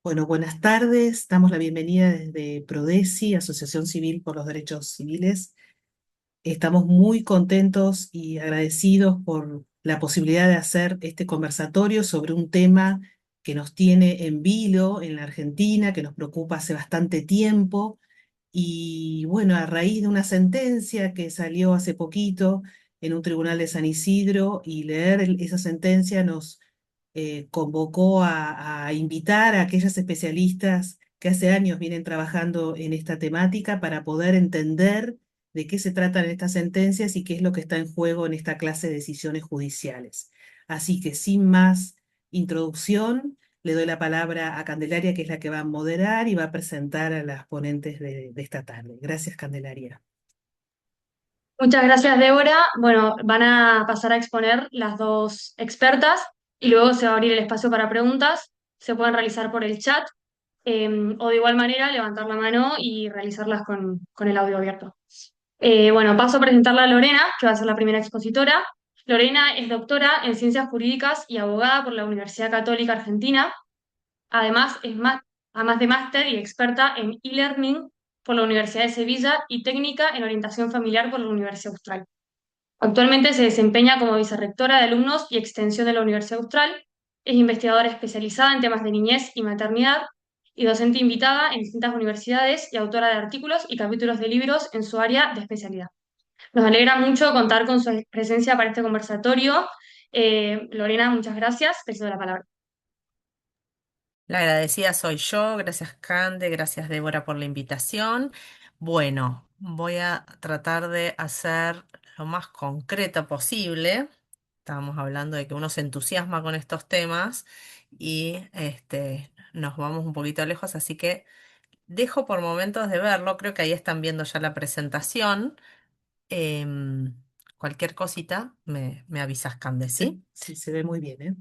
Bueno, buenas tardes. Damos la bienvenida desde Prodesi, Asociación Civil por los Derechos Civiles. Estamos muy contentos y agradecidos por la posibilidad de hacer este conversatorio sobre un tema que nos tiene en vilo en la Argentina, que nos preocupa hace bastante tiempo. Y bueno, a raíz de una sentencia que salió hace poquito en un tribunal de San Isidro y leer esa sentencia nos convocó a invitar a aquellas especialistas que hace años vienen trabajando en esta temática para poder entender de qué se tratan estas sentencias y qué es lo que está en juego en esta clase de decisiones judiciales. Así que sin más introducción, le doy la palabra a Candelaria, que es la que va a moderar y va a presentar a las ponentes de esta tarde. Gracias, Candelaria. Muchas gracias, Débora. Bueno, van a pasar a exponer las dos expertas y luego se va a abrir el espacio para preguntas. Se pueden realizar por el chat o de igual manera levantar la mano y realizarlas con el audio abierto. Bueno, paso a presentarla a Lorena, que va a ser la primera expositora. Lorena es doctora en Ciencias Jurídicas y abogada por la Universidad Católica Argentina. Además, además de máster y experta en e-learning por la Universidad de Sevilla y técnica en orientación familiar por la Universidad Austral. Actualmente se desempeña como vicerrectora de alumnos y extensión de la Universidad Austral, es investigadora especializada en temas de niñez y maternidad y docente invitada en distintas universidades y autora de artículos y capítulos de libros en su área de especialidad. Nos alegra mucho contar con su presencia para este conversatorio. Lorena, muchas gracias. Te cedo la palabra. La agradecida soy yo, gracias Cande, gracias Débora por la invitación. Bueno, voy a tratar de hacer lo más concreto posible. Estábamos hablando de que uno se entusiasma con estos temas y nos vamos un poquito lejos, así que dejo por momentos de verlo. Creo que ahí están viendo ya la presentación. Em, Cualquier cosita me avisas, Cande, ¿sí? Sí, se ve muy bien, ¿eh?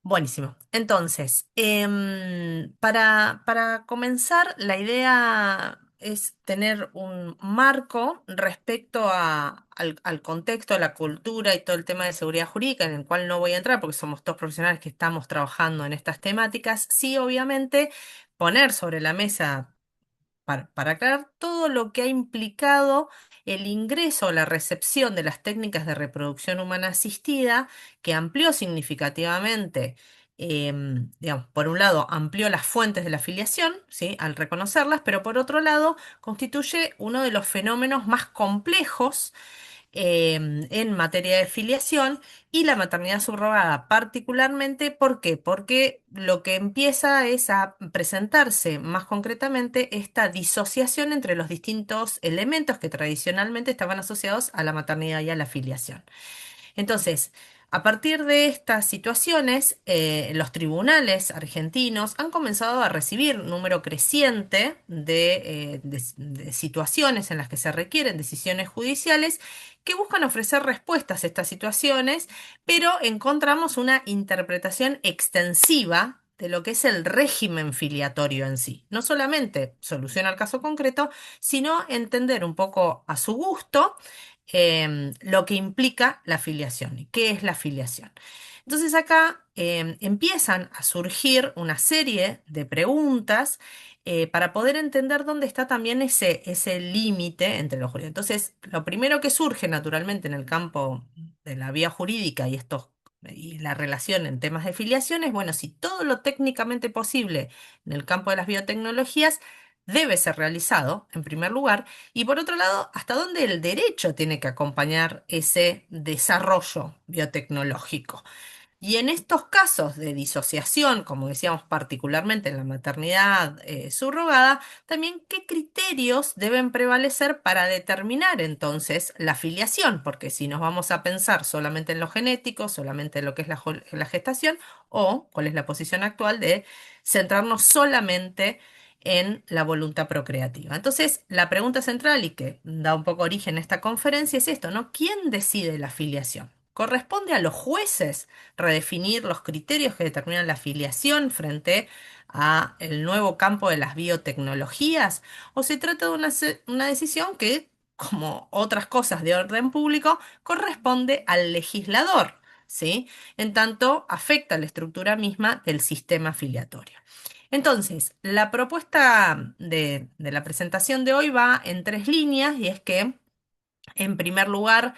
Buenísimo. Entonces, para comenzar, la idea es tener un marco respecto al contexto, a la cultura y todo el tema de seguridad jurídica, en el cual no voy a entrar porque somos todos profesionales que estamos trabajando en estas temáticas. Sí, obviamente, poner sobre la mesa para aclarar todo lo que ha implicado el ingreso o la recepción de las técnicas de reproducción humana asistida, que amplió significativamente, digamos, por un lado, amplió las fuentes de la afiliación, ¿sí? Al reconocerlas, pero por otro lado, constituye uno de los fenómenos más complejos en materia de filiación y la maternidad subrogada particularmente. ¿Por qué? Porque lo que empieza es a presentarse más concretamente esta disociación entre los distintos elementos que tradicionalmente estaban asociados a la maternidad y a la filiación. Entonces, a partir de estas situaciones, los tribunales argentinos han comenzado a recibir un número creciente de situaciones en las que se requieren decisiones judiciales que buscan ofrecer respuestas a estas situaciones, pero encontramos una interpretación extensiva de lo que es el régimen filiatorio en sí. No solamente solución al caso concreto, sino entender un poco a su gusto lo que implica la afiliación y qué es la afiliación. Entonces acá empiezan a surgir una serie de preguntas para poder entender dónde está también ese límite entre los jurídicos. Entonces, lo primero que surge naturalmente en el campo de la vía jurídica y la relación en temas de filiación es, bueno, si todo lo técnicamente posible en el campo de las biotecnologías debe ser realizado, en primer lugar, y por otro lado, hasta dónde el derecho tiene que acompañar ese desarrollo biotecnológico. Y en estos casos de disociación, como decíamos particularmente en la maternidad subrogada, también qué criterios deben prevalecer para determinar entonces la filiación, porque si nos vamos a pensar solamente en lo genético, solamente en lo que es la gestación, o cuál es la posición actual de centrarnos solamente en la voluntad procreativa. Entonces, la pregunta central y que da un poco origen a esta conferencia es esto, ¿no? ¿Quién decide la filiación? ¿Corresponde a los jueces redefinir los criterios que determinan la filiación frente a el nuevo campo de las biotecnologías? ¿O se trata de una decisión que, como otras cosas de orden público, corresponde al legislador, ¿sí? En tanto, afecta la estructura misma del sistema filiatorio. Entonces, la propuesta de la presentación de hoy va en tres líneas y es que, en primer lugar,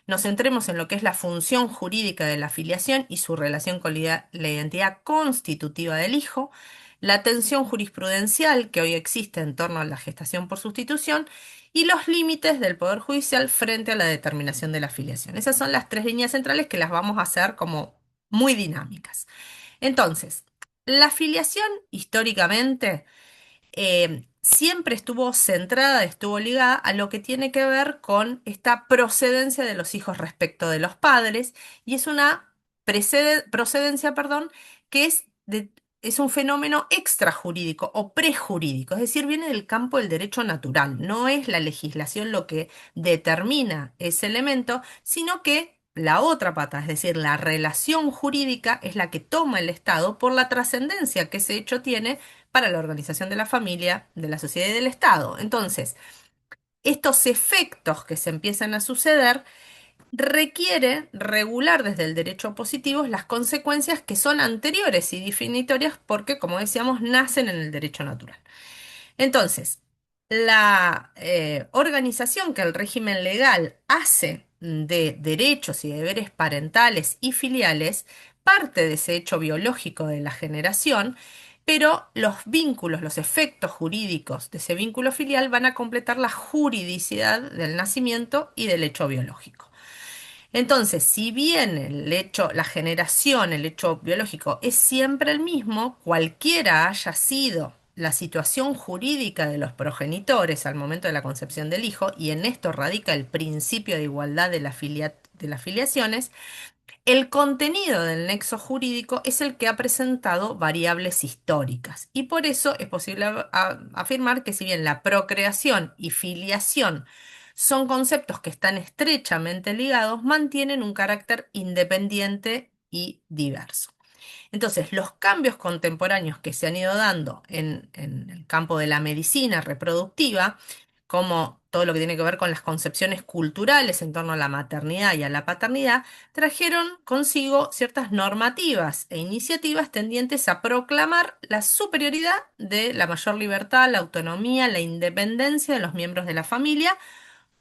nos centremos en lo que es la función jurídica de la filiación y su relación con la identidad constitutiva del hijo, la tensión jurisprudencial que hoy existe en torno a la gestación por sustitución y los límites del Poder Judicial frente a la determinación de la filiación. Esas son las tres líneas centrales que las vamos a hacer como muy dinámicas. Entonces, la filiación históricamente siempre estuvo centrada, estuvo ligada a lo que tiene que ver con esta procedencia de los hijos respecto de los padres, y es una procedencia, perdón, que es un fenómeno extrajurídico o prejurídico, es decir, viene del campo del derecho natural. No es la legislación lo que determina ese elemento, sino que la otra pata, es decir, la relación jurídica, es la que toma el Estado por la trascendencia que ese hecho tiene para la organización de la familia, de la sociedad y del Estado. Entonces, estos efectos que se empiezan a suceder requiere regular desde el derecho positivo las consecuencias que son anteriores y definitorias porque, como decíamos, nacen en el derecho natural. Entonces, la organización que el régimen legal hace de derechos y deberes parentales y filiales parte de ese hecho biológico de la generación, pero los vínculos, los efectos jurídicos de ese vínculo filial van a completar la juridicidad del nacimiento y del hecho biológico. Entonces, si bien el hecho, la generación, el hecho biológico es siempre el mismo, cualquiera haya sido la situación jurídica de los progenitores al momento de la concepción del hijo, y en esto radica el principio de igualdad de de las filiaciones, el contenido del nexo jurídico es el que ha presentado variables históricas. Y por eso es posible afirmar que si bien la procreación y filiación son conceptos que están estrechamente ligados, mantienen un carácter independiente y diverso. Entonces, los cambios contemporáneos que se han ido dando en el campo de la medicina reproductiva, como todo lo que tiene que ver con las concepciones culturales en torno a la maternidad y a la paternidad, trajeron consigo ciertas normativas e iniciativas tendientes a proclamar la superioridad de la mayor libertad, la autonomía, la independencia de los miembros de la familia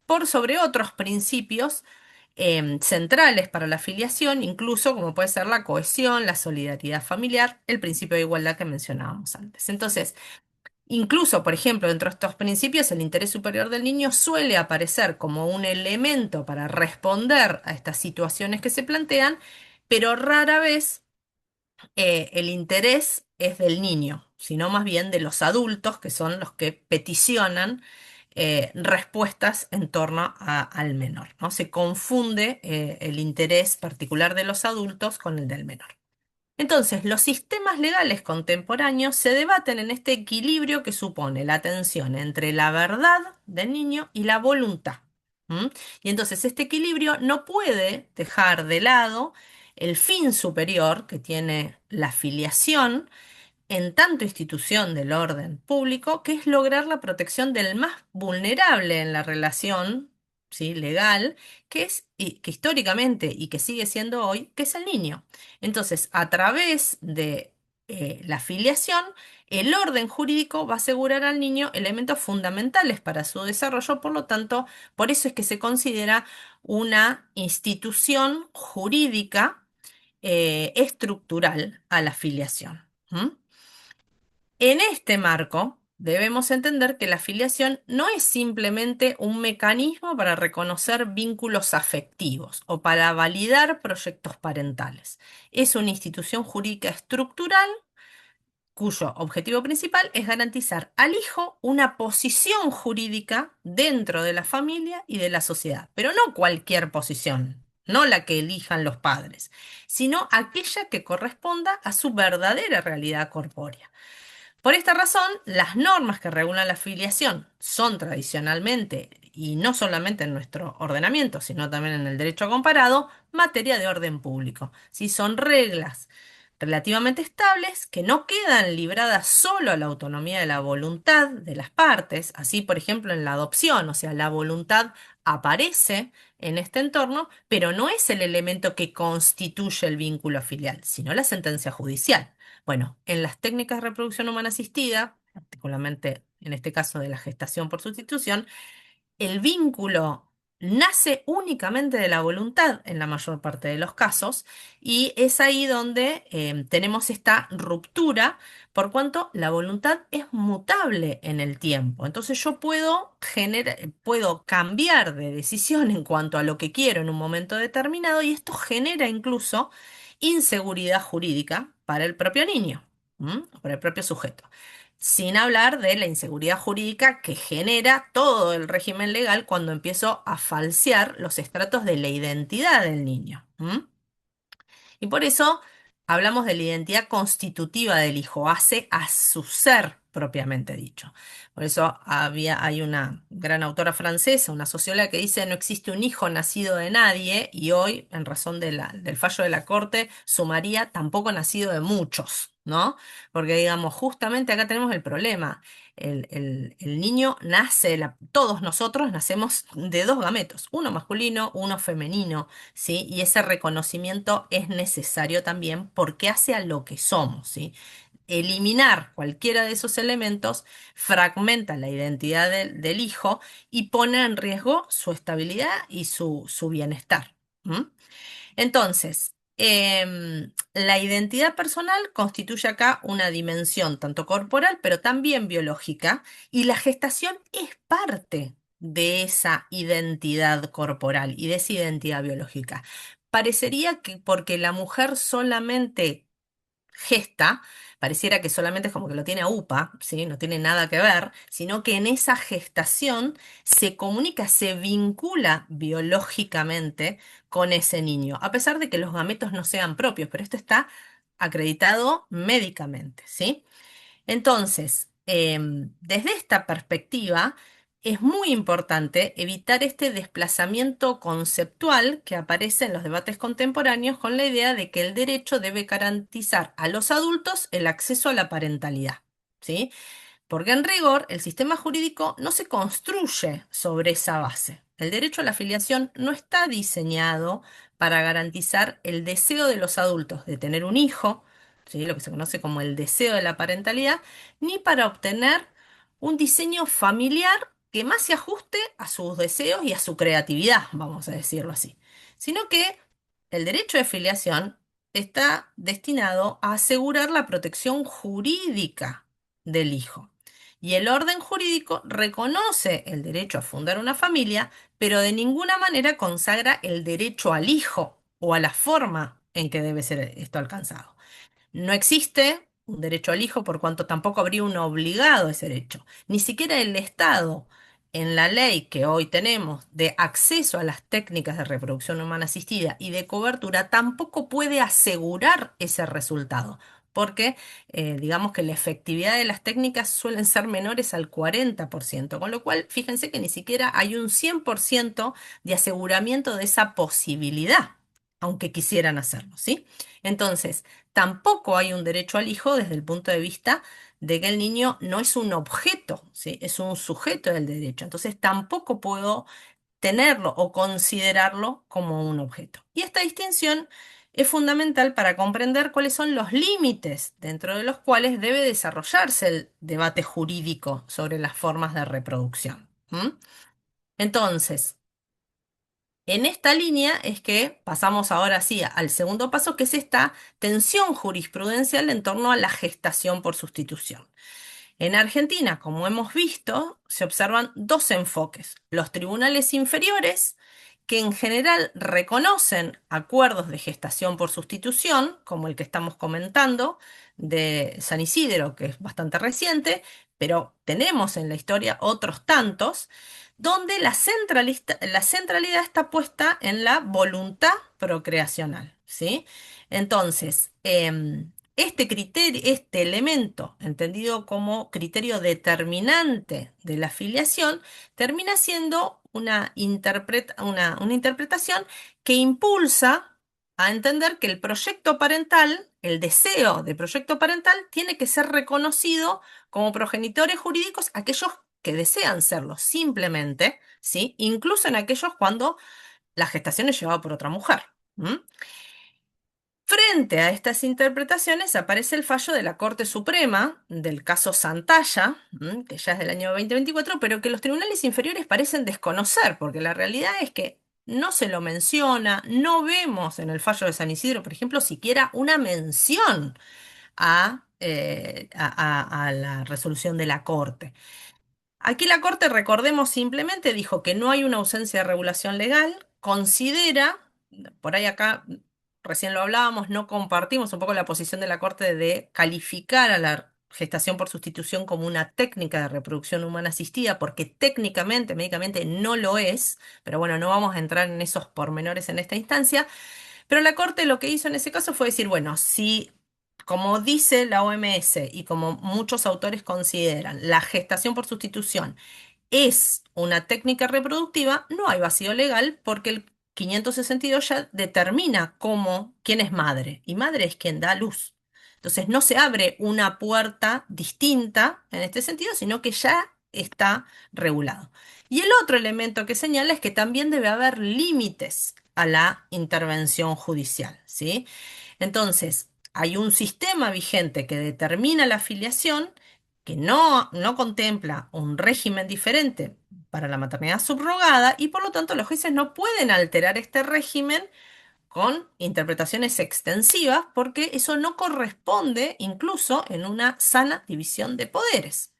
por sobre otros principios centrales para la afiliación, incluso como puede ser la cohesión, la solidaridad familiar, el principio de igualdad que mencionábamos antes. Entonces, incluso, por ejemplo, dentro de estos principios, el interés superior del niño suele aparecer como un elemento para responder a estas situaciones que se plantean, pero rara vez el interés es del niño, sino más bien de los adultos, que son los que peticionan respuestas en torno al menor, ¿no? Se confunde el interés particular de los adultos con el del menor. Entonces, los sistemas legales contemporáneos se debaten en este equilibrio que supone la tensión entre la verdad del niño y la voluntad. ¿M? Y entonces este equilibrio no puede dejar de lado el fin superior que tiene la filiación en tanto institución del orden público, que es lograr la protección del más vulnerable en la relación, ¿sí?, legal, que es, y que históricamente y que sigue siendo hoy, que es el niño. Entonces, a través de la filiación, el orden jurídico va a asegurar al niño elementos fundamentales para su desarrollo, por lo tanto, por eso es que se considera una institución jurídica estructural a la filiación. ¿M? En este marco, debemos entender que la filiación no es simplemente un mecanismo para reconocer vínculos afectivos o para validar proyectos parentales. Es una institución jurídica estructural cuyo objetivo principal es garantizar al hijo una posición jurídica dentro de la familia y de la sociedad, pero no cualquier posición, no la que elijan los padres, sino aquella que corresponda a su verdadera realidad corpórea. Por esta razón, las normas que regulan la filiación son tradicionalmente, y no solamente en nuestro ordenamiento, sino también en el derecho comparado, materia de orden público. Si son reglas relativamente estables que no quedan libradas solo a la autonomía de la voluntad de las partes, así por ejemplo en la adopción, o sea, la voluntad aparece en este entorno, pero no es el elemento que constituye el vínculo filial, sino la sentencia judicial. Bueno, en las técnicas de reproducción humana asistida, particularmente en este caso de la gestación por sustitución, el vínculo nace únicamente de la voluntad en la mayor parte de los casos y es ahí donde tenemos esta ruptura por cuanto la voluntad es mutable en el tiempo. Entonces yo puedo cambiar de decisión en cuanto a lo que quiero en un momento determinado y esto genera incluso inseguridad jurídica para el propio niño, ¿m? O para el propio sujeto. Sin hablar de la inseguridad jurídica que genera todo el régimen legal cuando empiezo a falsear los estratos de la identidad del niño. ¿M? Y por eso hablamos de la identidad constitutiva del hijo, hace a su ser propiamente dicho. Por eso hay una gran autora francesa, una socióloga, que dice no existe un hijo nacido de nadie, y hoy, en razón del fallo de la Corte, sumaría tampoco nacido de muchos, ¿no? Porque digamos, justamente acá tenemos el problema. El niño nace, todos nosotros nacemos de dos gametos, uno masculino, uno femenino. ¿Sí? Y ese reconocimiento es necesario también porque hace a lo que somos, ¿sí? Eliminar cualquiera de esos elementos fragmenta la identidad del hijo y pone en riesgo su estabilidad y su bienestar. ¿M? Entonces, la identidad personal constituye acá una dimensión tanto corporal, pero también biológica, y la gestación es parte de esa identidad corporal y de esa identidad biológica. Parecería que porque la mujer solamente gesta, pareciera que solamente es como que lo tiene a UPA, ¿sí? No tiene nada que ver, sino que en esa gestación se comunica, se vincula biológicamente con ese niño, a pesar de que los gametos no sean propios, pero esto está acreditado médicamente, ¿sí? Entonces, desde esta perspectiva, es muy importante evitar este desplazamiento conceptual que aparece en los debates contemporáneos con la idea de que el derecho debe garantizar a los adultos el acceso a la parentalidad, ¿sí? Porque en rigor, el sistema jurídico no se construye sobre esa base. El derecho a la filiación no está diseñado para garantizar el deseo de los adultos de tener un hijo, ¿sí? Lo que se conoce como el deseo de la parentalidad, ni para obtener un diseño familiar que más se ajuste a sus deseos y a su creatividad, vamos a decirlo así, sino que el derecho de filiación está destinado a asegurar la protección jurídica del hijo. Y el orden jurídico reconoce el derecho a fundar una familia, pero de ninguna manera consagra el derecho al hijo o a la forma en que debe ser esto alcanzado. No existe un derecho al hijo por cuanto tampoco habría un obligado a ese derecho. Ni siquiera el Estado, en la ley que hoy tenemos de acceso a las técnicas de reproducción humana asistida y de cobertura, tampoco puede asegurar ese resultado. Porque digamos que la efectividad de las técnicas suelen ser menores al 40%, con lo cual fíjense que ni siquiera hay un 100% de aseguramiento de esa posibilidad, aunque quisieran hacerlo, ¿sí? Entonces, tampoco hay un derecho al hijo desde el punto de vista de que el niño no es un objeto, ¿sí? Es un sujeto del derecho. Entonces, tampoco puedo tenerlo o considerarlo como un objeto. Y esta distinción es fundamental para comprender cuáles son los límites dentro de los cuales debe desarrollarse el debate jurídico sobre las formas de reproducción. ¿M? Entonces, en esta línea es que pasamos ahora sí al segundo paso, que es esta tensión jurisprudencial en torno a la gestación por sustitución. En Argentina, como hemos visto, se observan dos enfoques. Los tribunales inferiores, que en general reconocen acuerdos de gestación por sustitución, como el que estamos comentando de San Isidro, que es bastante reciente, pero tenemos en la historia otros tantos, donde la centralidad está puesta en la voluntad procreacional, ¿sí? Entonces, este criterio, este elemento, entendido como criterio determinante de la filiación, termina siendo una interpretación que impulsa a entender que el proyecto parental el deseo de proyecto parental tiene que ser reconocido como progenitores jurídicos aquellos que desean serlo, simplemente, ¿sí? Incluso en aquellos cuando la gestación es llevada por otra mujer. ¿M? Frente a estas interpretaciones aparece el fallo de la Corte Suprema del caso Santalla, que ya es del año 2024, pero que los tribunales inferiores parecen desconocer, porque la realidad es que no se lo menciona, no vemos en el fallo de San Isidro, por ejemplo, siquiera una mención a la resolución de la Corte. Aquí la Corte, recordemos, simplemente dijo que no hay una ausencia de regulación legal, considera, por ahí acá recién lo hablábamos, no compartimos un poco la posición de la Corte de calificar a la gestación por sustitución como una técnica de reproducción humana asistida, porque técnicamente, médicamente no lo es, pero bueno, no vamos a entrar en esos pormenores en esta instancia. Pero la Corte lo que hizo en ese caso fue decir, bueno, si, como dice la OMS y como muchos autores consideran, la gestación por sustitución es una técnica reproductiva, no hay vacío legal porque el 562 ya determina quién es madre, y madre es quien da a luz. Entonces no se abre una puerta distinta en este sentido, sino que ya está regulado. Y el otro elemento que señala es que también debe haber límites a la intervención judicial, ¿sí? Entonces, hay un sistema vigente que determina la afiliación, que no contempla un régimen diferente para la maternidad subrogada, y por lo tanto los jueces no pueden alterar este régimen con interpretaciones extensivas porque eso no corresponde incluso en una sana división de poderes.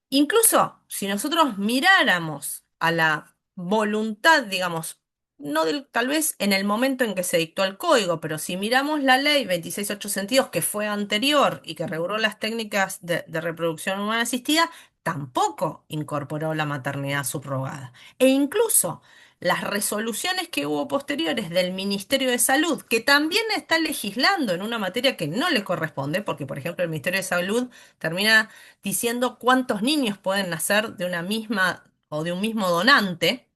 Incluso si nosotros miráramos a la voluntad, digamos, no tal vez en el momento en que se dictó el código, pero si miramos la ley 26.8 sentidos, que fue anterior y que reguló las técnicas de reproducción humana asistida, tampoco incorporó la maternidad subrogada. E incluso las resoluciones que hubo posteriores del Ministerio de Salud, que también está legislando en una materia que no le corresponde, porque por ejemplo el Ministerio de Salud termina diciendo cuántos niños pueden nacer de una misma o de un mismo donante,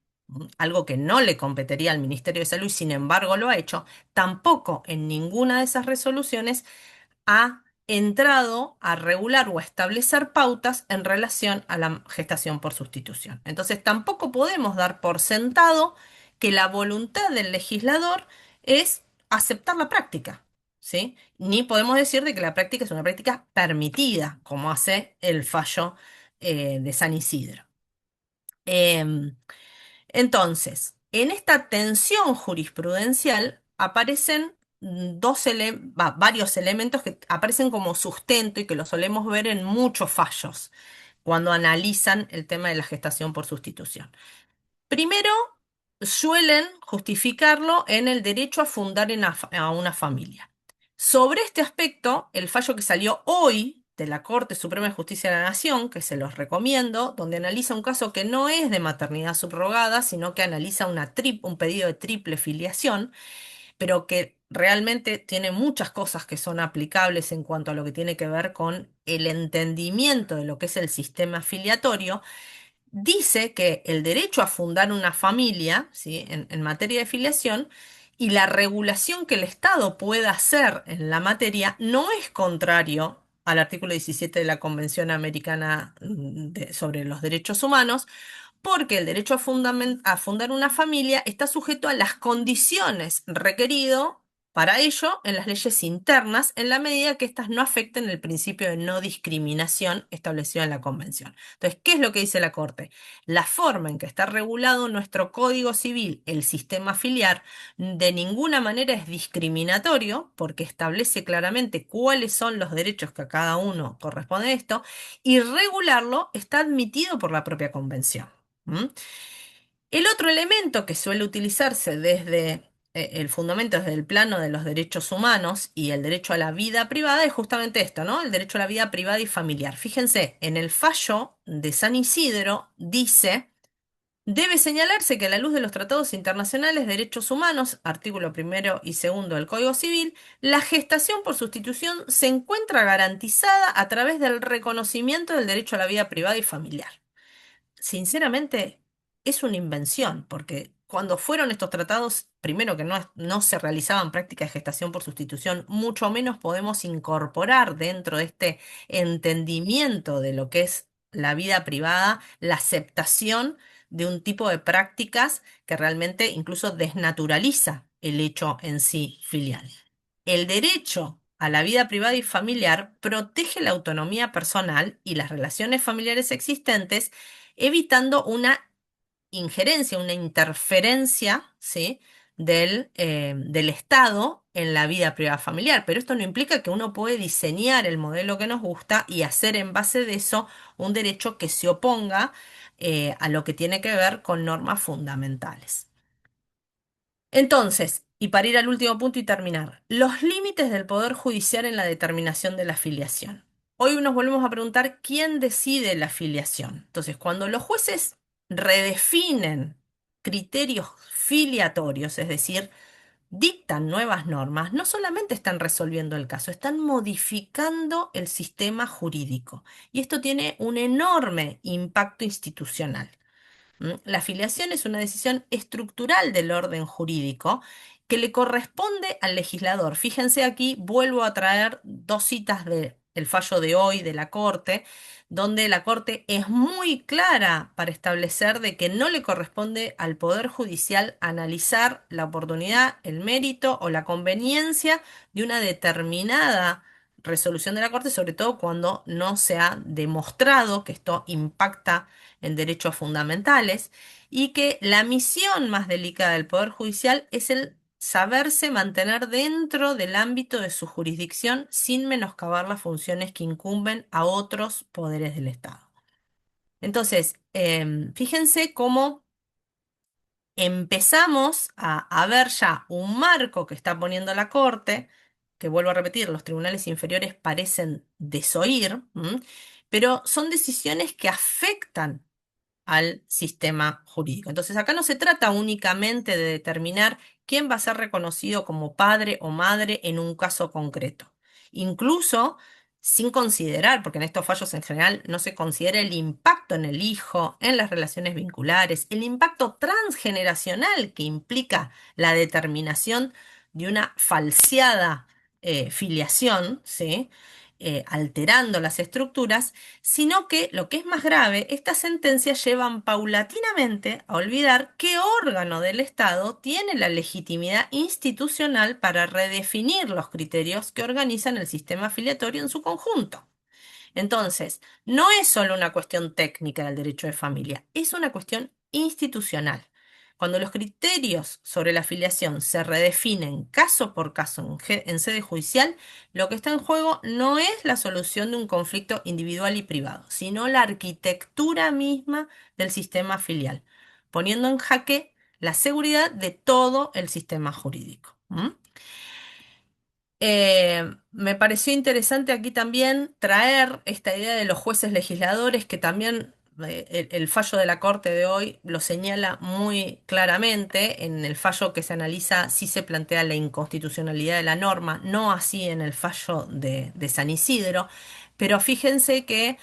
algo que no le competiría al Ministerio de Salud y sin embargo lo ha hecho, tampoco en ninguna de esas resoluciones ha entrado a regular o a establecer pautas en relación a la gestación por sustitución. Entonces tampoco podemos dar por sentado que la voluntad del legislador es aceptar la práctica. ¿Sí? Ni podemos decir de que la práctica es una práctica permitida, como hace el fallo de San Isidro. Em, entonces, en esta tensión jurisprudencial aparecen varios elementos que aparecen como sustento y que lo solemos ver en muchos fallos cuando analizan el tema de la gestación por sustitución. Primero, suelen justificarlo en el derecho a fundar a una familia. Sobre este aspecto, el fallo que salió hoy de la Corte Suprema de Justicia de la Nación, que se los recomiendo, donde analiza un caso que no es de maternidad subrogada, sino que analiza un pedido de triple filiación, pero que realmente tiene muchas cosas que son aplicables en cuanto a lo que tiene que ver con el entendimiento de lo que es el sistema filiatorio. Dice que el derecho a fundar una familia, ¿sí? En materia de filiación y la regulación que el Estado pueda hacer en la materia no es contrario al artículo 17 de la Convención Americana sobre los Derechos Humanos, porque el derecho a fundar una familia está sujeto a las condiciones requerido para ello en las leyes internas, en la medida que éstas no afecten el principio de no discriminación establecido en la Convención. Entonces, ¿qué es lo que dice la Corte? La forma en que está regulado nuestro Código Civil, el sistema filiar, de ninguna manera es discriminatorio, porque establece claramente cuáles son los derechos que a cada uno corresponde a esto, y regularlo está admitido por la propia Convención. ¿Mm? El otro elemento que suele utilizarse desde el fundamento, desde el plano de los derechos humanos y el derecho a la vida privada es justamente esto, ¿no? El derecho a la vida privada y familiar. Fíjense, en el fallo de San Isidro dice: debe señalarse que a la luz de los tratados internacionales de derechos humanos, artículo primero y segundo del Código Civil, la gestación por sustitución se encuentra garantizada a través del reconocimiento del derecho a la vida privada y familiar. Sinceramente, es una invención, porque cuando fueron estos tratados, primero que no se realizaban prácticas de gestación por sustitución, mucho menos podemos incorporar dentro de este entendimiento de lo que es la vida privada, la aceptación de un tipo de prácticas que realmente incluso desnaturaliza el hecho en sí filial. El derecho a la vida privada y familiar protege la autonomía personal y las relaciones familiares existentes, evitando una injerencia, una interferencia, ¿sí? Del Estado en la vida privada familiar. Pero esto no implica que uno puede diseñar el modelo que nos gusta y hacer en base de eso un derecho que se oponga a lo que tiene que ver con normas fundamentales. Entonces, y para ir al último punto y terminar, los límites del Poder Judicial en la determinación de la filiación. Hoy nos volvemos a preguntar quién decide la filiación. Entonces, cuando los jueces redefinen criterios filiatorios, es decir, dictan nuevas normas, no solamente están resolviendo el caso, están modificando el sistema jurídico. Y esto tiene un enorme impacto institucional. La afiliación es una decisión estructural del orden jurídico que le corresponde al legislador. Fíjense aquí, vuelvo a traer dos citas del fallo de hoy de la Corte, donde la Corte es muy clara para establecer de que no le corresponde al Poder Judicial analizar la oportunidad, el mérito o la conveniencia de una determinada resolución de la Corte, sobre todo cuando no se ha demostrado que esto impacta en derechos fundamentales, y que la misión más delicada del Poder Judicial es el saberse mantener dentro del ámbito de su jurisdicción sin menoscabar las funciones que incumben a otros poderes del Estado. Entonces, fíjense cómo empezamos a ver ya un marco que está poniendo la Corte, que vuelvo a repetir, los tribunales inferiores parecen desoír, pero son decisiones que afectan al sistema jurídico. Entonces, acá no se trata únicamente de determinar quién va a ser reconocido como padre o madre en un caso concreto. Incluso sin considerar, porque en estos fallos en general no se considera el impacto en el hijo, en las relaciones vinculares, el impacto transgeneracional que implica la determinación de una falseada filiación, ¿sí? Alterando las estructuras, sino que, lo que es más grave, estas sentencias llevan paulatinamente a olvidar qué órgano del Estado tiene la legitimidad institucional para redefinir los criterios que organizan el sistema afiliatorio en su conjunto. Entonces, no es solo una cuestión técnica del derecho de familia, es una cuestión institucional. Cuando los criterios sobre la afiliación se redefinen caso por caso en sede judicial, lo que está en juego no es la solución de un conflicto individual y privado, sino la arquitectura misma del sistema filial, poniendo en jaque la seguridad de todo el sistema jurídico. Me pareció interesante aquí también traer esta idea de los jueces legisladores, que también el fallo de la Corte de hoy lo señala muy claramente. En el fallo que se analiza sí se plantea la inconstitucionalidad de la norma, no así en el fallo de San Isidro, pero fíjense que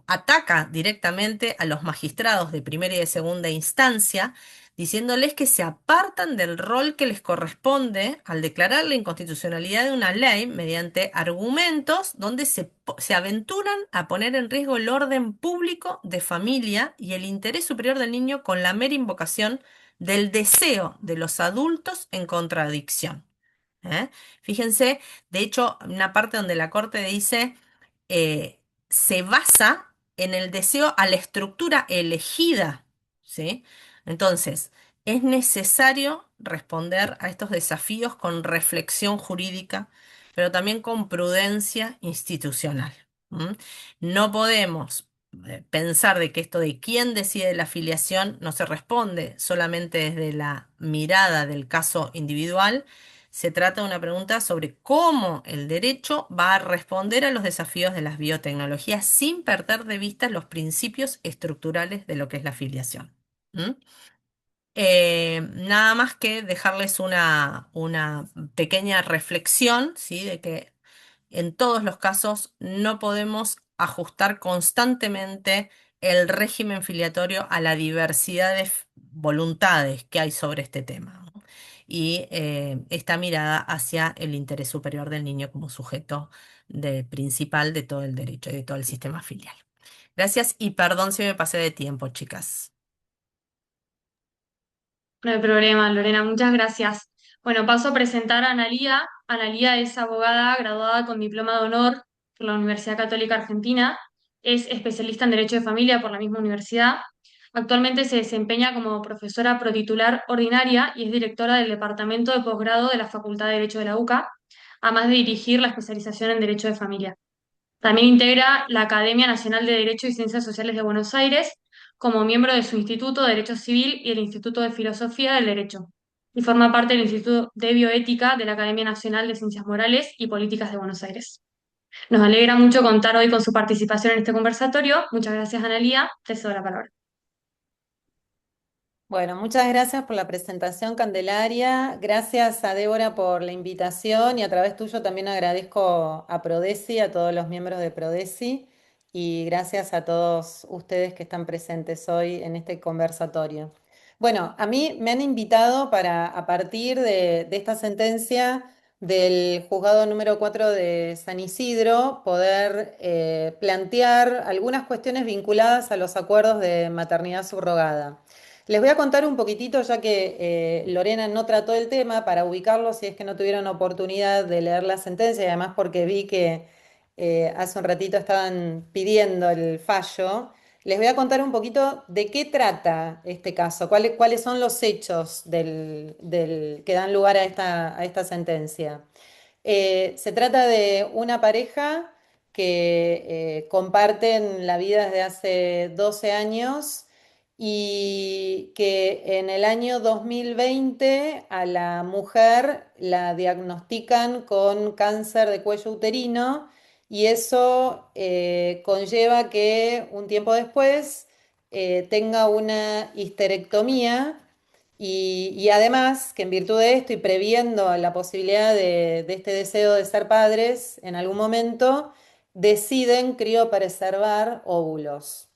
ataca directamente a los magistrados de primera y de segunda instancia, diciéndoles que se apartan del rol que les corresponde al declarar la inconstitucionalidad de una ley mediante argumentos donde se aventuran a poner en riesgo el orden público de familia y el interés superior del niño con la mera invocación del deseo de los adultos en contradicción. ¿Eh? Fíjense, de hecho, una parte donde la Corte dice eh, se basa en el deseo a la estructura elegida, ¿sí? Entonces, es necesario responder a estos desafíos con reflexión jurídica, pero también con prudencia institucional. ¿M? No podemos pensar de que esto de quién decide la afiliación no se responde solamente desde la mirada del caso individual. Se trata de una pregunta sobre cómo el derecho va a responder a los desafíos de las biotecnologías sin perder de vista los principios estructurales de lo que es la afiliación. ¿Mm? Nada más que dejarles una pequeña reflexión, ¿sí? De que en todos los casos no podemos ajustar constantemente el régimen filiatorio a la diversidad de voluntades que hay sobre este tema, ¿no? Y esta mirada hacia el interés superior del niño como sujeto principal de todo el derecho y de todo el sistema filial. Gracias y perdón si me pasé de tiempo, chicas. No hay problema, Lorena, muchas gracias. Bueno, paso a presentar a Analía. Analía es abogada graduada con diploma de honor por la Universidad Católica Argentina. Es especialista en Derecho de Familia por la misma universidad. Actualmente se desempeña como profesora protitular ordinaria y es directora del Departamento de Posgrado de la Facultad de Derecho de la UCA, además de dirigir la especialización en Derecho de Familia. También integra la Academia Nacional de Derecho y Ciencias Sociales de Buenos Aires como miembro de su Instituto de Derecho Civil y el Instituto de Filosofía del Derecho. Y forma parte del Instituto de Bioética de la Academia Nacional de Ciencias Morales y Políticas de Buenos Aires. Nos alegra mucho contar hoy con su participación en este conversatorio. Muchas gracias, Analía. Te cedo la palabra. Bueno, muchas gracias por la presentación, Candelaria. Gracias a Débora por la invitación y a través tuyo también agradezco a Prodesi, a todos los miembros de Prodesi y gracias a todos ustedes que están presentes hoy en este conversatorio. Bueno, a mí me han invitado para, a partir de esta sentencia del juzgado número 4 de San Isidro, poder plantear algunas cuestiones vinculadas a los acuerdos de maternidad subrogada. Les voy a contar un poquitito, ya que Lorena no trató el tema, para ubicarlo si es que no tuvieron oportunidad de leer la sentencia, y además porque vi que hace un ratito estaban pidiendo el fallo. Les voy a contar un poquito de qué trata este caso, cuáles son los hechos que dan lugar a esta sentencia. Se trata de una pareja que comparten la vida desde hace 12 años y que en el año 2020 a la mujer la diagnostican con cáncer de cuello uterino y eso conlleva que un tiempo después tenga una histerectomía y además, que en virtud de esto y previendo la posibilidad de este deseo de ser padres en algún momento, deciden criopreservar óvulos.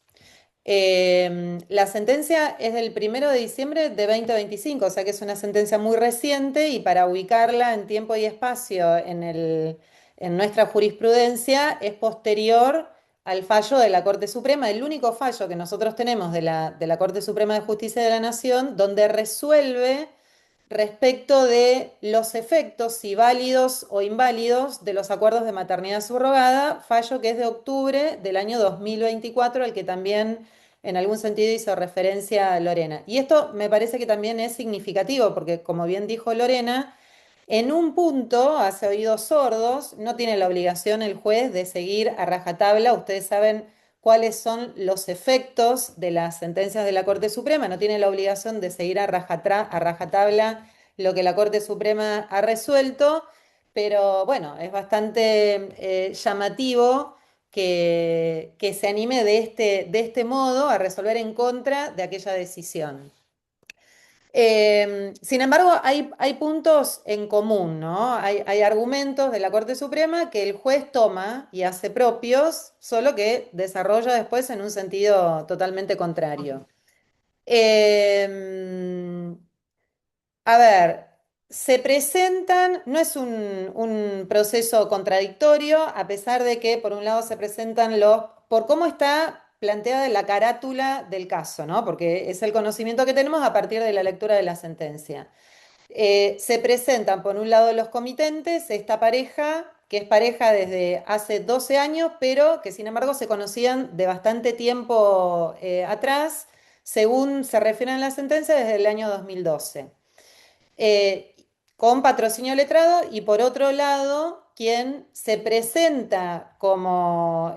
La sentencia es del 1 de diciembre de 2025, o sea que es una sentencia muy reciente y para ubicarla en tiempo y espacio en nuestra jurisprudencia es posterior al fallo de la Corte Suprema, el único fallo que nosotros tenemos de la Corte Suprema de Justicia de la Nación, donde resuelve respecto de los efectos, si válidos o inválidos, de los acuerdos de maternidad subrogada, fallo que es de octubre del año 2024, al que también en algún sentido hizo referencia Lorena. Y esto me parece que también es significativo, porque como bien dijo Lorena, en un punto, hace oídos sordos, no tiene la obligación el juez de seguir a rajatabla. Ustedes saben cuáles son los efectos de las sentencias de la Corte Suprema, no tiene la obligación de seguir a rajatabla lo que la Corte Suprema ha resuelto, pero bueno, es bastante llamativo que se anime de este modo a resolver en contra de aquella decisión. Sin embargo, hay puntos en común, ¿no? Hay argumentos de la Corte Suprema que el juez toma y hace propios, solo que desarrolla después en un sentido totalmente contrario. Eh, a ver, se presentan, no es un proceso contradictorio, a pesar de que por un lado se presentan por cómo está planteada la carátula del caso, ¿no? Porque es el conocimiento que tenemos a partir de la lectura de la sentencia. Se presentan por un lado los comitentes, esta pareja, que es pareja desde hace 12 años, pero que sin embargo se conocían de bastante tiempo atrás, según se refiere en la sentencia, desde el año 2012 eh, con patrocinio letrado y por otro lado, quien se presenta como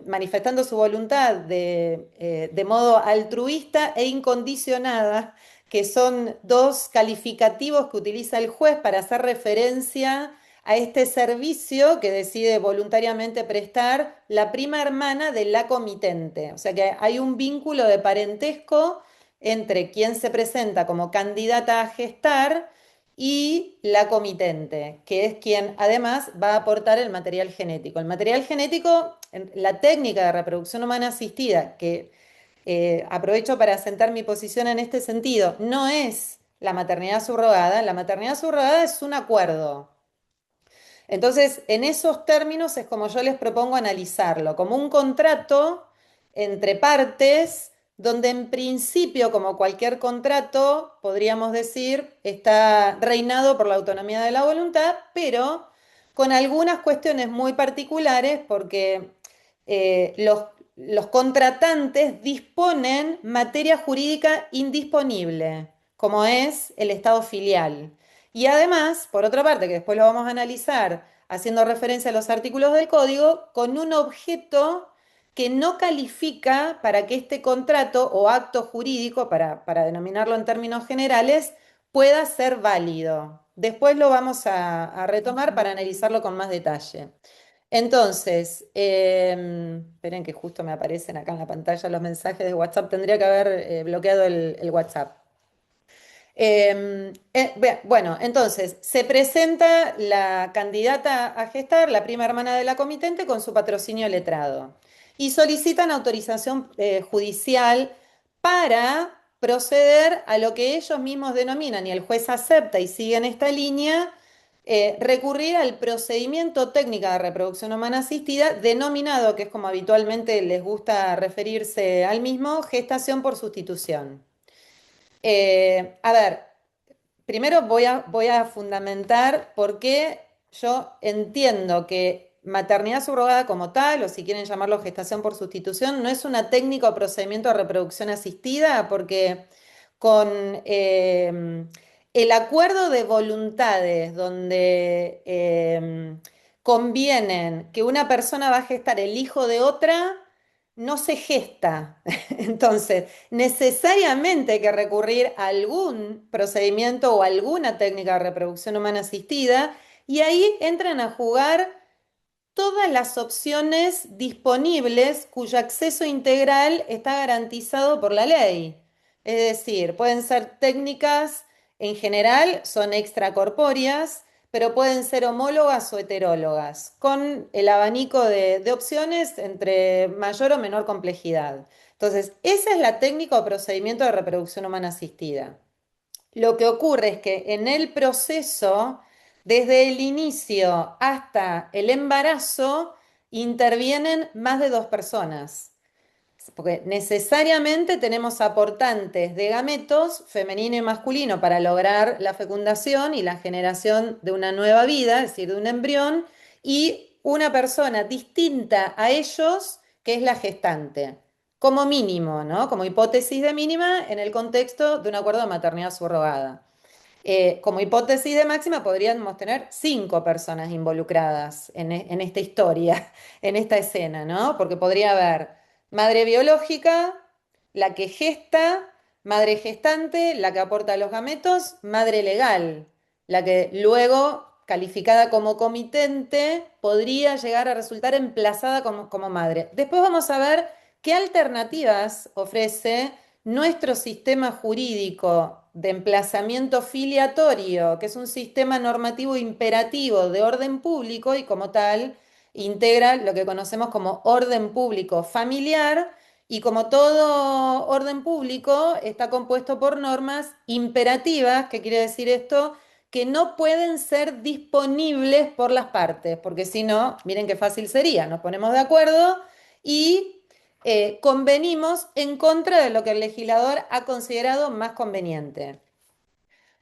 manifestando su voluntad de modo altruista e incondicionada, que son dos calificativos que utiliza el juez para hacer referencia a este servicio que decide voluntariamente prestar la prima hermana de la comitente. O sea que hay un vínculo de parentesco entre quien se presenta como candidata a gestar y la comitente, que es quien además va a aportar el material genético. El material genético, la técnica de reproducción humana asistida, que aprovecho para asentar mi posición en este sentido, no es la maternidad subrogada. La maternidad subrogada es un acuerdo. Entonces, en esos términos es como yo les propongo analizarlo, como un contrato entre partes, donde en principio, como cualquier contrato, podríamos decir, está reinado por la autonomía de la voluntad, pero con algunas cuestiones muy particulares, porque los contratantes disponen materia jurídica indisponible, como es el estado filial. Y además, por otra parte, que después lo vamos a analizar haciendo referencia a los artículos del código, con un objeto que no califica para que este contrato o acto jurídico, para denominarlo en términos generales, pueda ser válido. Después lo vamos a retomar para analizarlo con más detalle. Entonces, esperen que justo me aparecen acá en la pantalla los mensajes de WhatsApp. Tendría que haber bloqueado el WhatsApp. Bueno, entonces se presenta la candidata a gestar, la prima hermana de la comitente, con su patrocinio letrado y solicitan autorización judicial para proceder a lo que ellos mismos denominan, y el juez acepta y sigue en esta línea, recurrir al procedimiento técnico de reproducción humana asistida, denominado, que es como habitualmente les gusta referirse al mismo, gestación por sustitución. A ver, primero voy a fundamentar por qué yo entiendo que maternidad subrogada como tal, o si quieren llamarlo gestación por sustitución, no es una técnica o procedimiento de reproducción asistida, porque con el acuerdo de voluntades donde convienen que una persona va a gestar el hijo de otra, no se gesta. Entonces, necesariamente hay que recurrir a algún procedimiento o alguna técnica de reproducción humana asistida, y ahí entran a jugar todas las opciones disponibles cuyo acceso integral está garantizado por la ley. Es decir, pueden ser técnicas, en general son extracorpóreas, pero pueden ser homólogas o heterólogas, con el abanico de opciones entre mayor o menor complejidad. Entonces, esa es la técnica o procedimiento de reproducción humana asistida. Lo que ocurre es que en el proceso, desde el inicio hasta el embarazo, intervienen más de dos personas, porque necesariamente tenemos aportantes de gametos femenino y masculino para lograr la fecundación y la generación de una nueva vida, es decir, de un embrión, y una persona distinta a ellos, que es la gestante, como mínimo, ¿no? Como hipótesis de mínima en el contexto de un acuerdo de maternidad subrogada. Como hipótesis de máxima podríamos tener cinco personas involucradas en esta historia, en esta escena, ¿no? Porque podría haber madre biológica, la que gesta, madre gestante, la que aporta los gametos, madre legal, la que luego, calificada como comitente, podría llegar a resultar emplazada como madre. Después vamos a ver qué alternativas ofrece nuestro sistema jurídico de emplazamiento filiatorio, que es un sistema normativo imperativo de orden público y como tal integra lo que conocemos como orden público familiar, y como todo orden público está compuesto por normas imperativas. ¿Qué quiere decir esto? Que no pueden ser disponibles por las partes, porque si no, miren qué fácil sería, nos ponemos de acuerdo y convenimos en contra de lo que el legislador ha considerado más conveniente.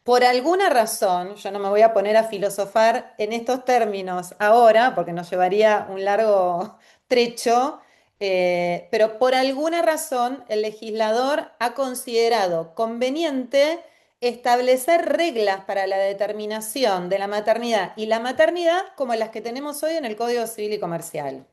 Por alguna razón, yo no me voy a poner a filosofar en estos términos ahora, porque nos llevaría un largo trecho, pero por alguna razón el legislador ha considerado conveniente establecer reglas para la determinación de la maternidad y la maternidad como las que tenemos hoy en el Código Civil y Comercial: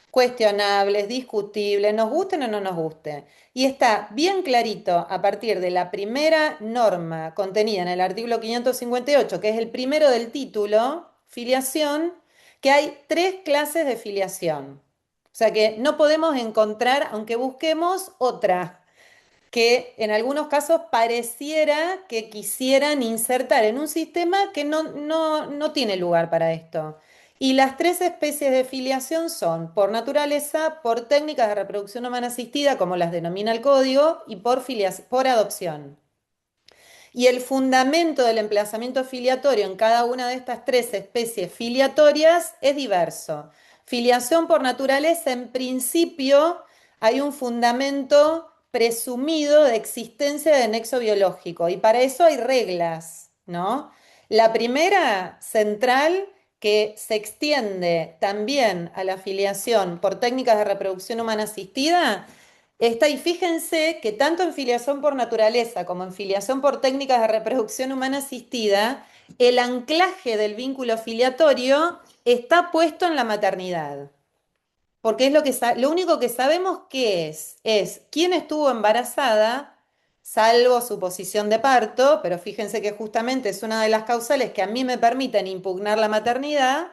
cuestionables, discutibles, nos gusten o no nos gusten. Y está bien clarito a partir de la primera norma contenida en el artículo 558, que es el primero del título, filiación, que hay tres clases de filiación. O sea que no podemos encontrar, aunque busquemos, otra que en algunos casos pareciera que quisieran insertar en un sistema que no tiene lugar para esto. Y las tres especies de filiación son por naturaleza, por técnicas de reproducción humana asistida, como las denomina el código, y por adopción. Y el fundamento del emplazamiento filiatorio en cada una de estas tres especies filiatorias es diverso. Filiación por naturaleza, en principio, hay un fundamento presumido de existencia de nexo biológico y para eso hay reglas, ¿no? La primera, central, que se extiende también a la filiación por técnicas de reproducción humana asistida, y fíjense que tanto en filiación por naturaleza como en filiación por técnicas de reproducción humana asistida, el anclaje del vínculo filiatorio está puesto en la maternidad. Porque es lo único que sabemos que es quién estuvo embarazada, salvo su posición de parto, pero fíjense que justamente es una de las causales que a mí me permiten impugnar la maternidad.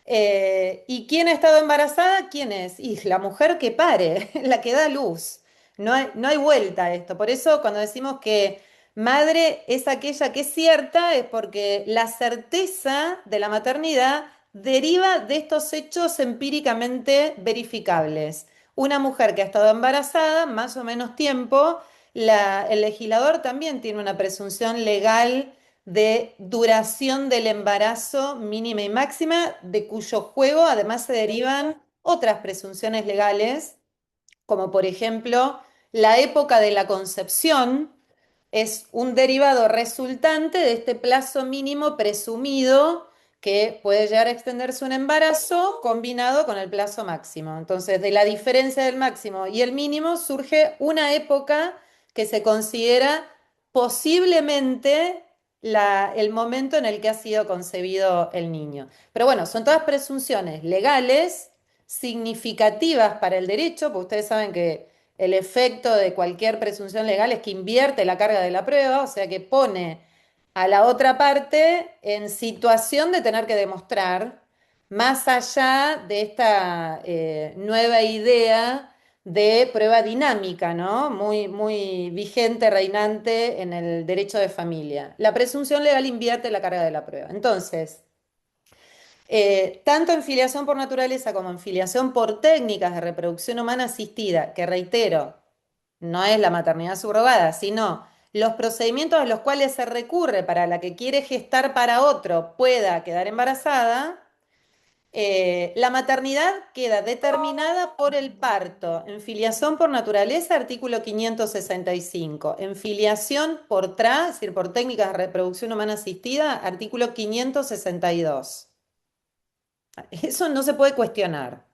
¿Y quién ha estado embarazada? ¿Quién es? Y la mujer que pare, la que da luz. No hay vuelta a esto. Por eso cuando decimos que madre es aquella que es cierta, es porque la certeza de la maternidad deriva de estos hechos empíricamente verificables. Una mujer que ha estado embarazada más o menos tiempo, el legislador también tiene una presunción legal de duración del embarazo mínima y máxima, de cuyo juego además se derivan otras presunciones legales, como por ejemplo la época de la concepción es un derivado resultante de este plazo mínimo presumido que puede llegar a extenderse un embarazo combinado con el plazo máximo. Entonces, de la diferencia del máximo y el mínimo surge una época que se considera posiblemente el momento en el que ha sido concebido el niño. Pero bueno, son todas presunciones legales, significativas para el derecho, porque ustedes saben que el efecto de cualquier presunción legal es que invierte la carga de la prueba, o sea que pone a la otra parte en situación de tener que demostrar, más allá de esta nueva idea de prueba dinámica, ¿no? Muy, muy vigente, reinante en el derecho de familia. La presunción legal invierte la carga de la prueba. Entonces, tanto en filiación por naturaleza como en filiación por técnicas de reproducción humana asistida, que reitero, no es la maternidad subrogada, sino los procedimientos a los cuales se recurre para la que quiere gestar para otro pueda quedar embarazada, la maternidad queda determinada por el parto. En filiación por naturaleza, artículo 565. En filiación por TRA, es decir, por técnicas de reproducción humana asistida, artículo 562. Eso no se puede cuestionar.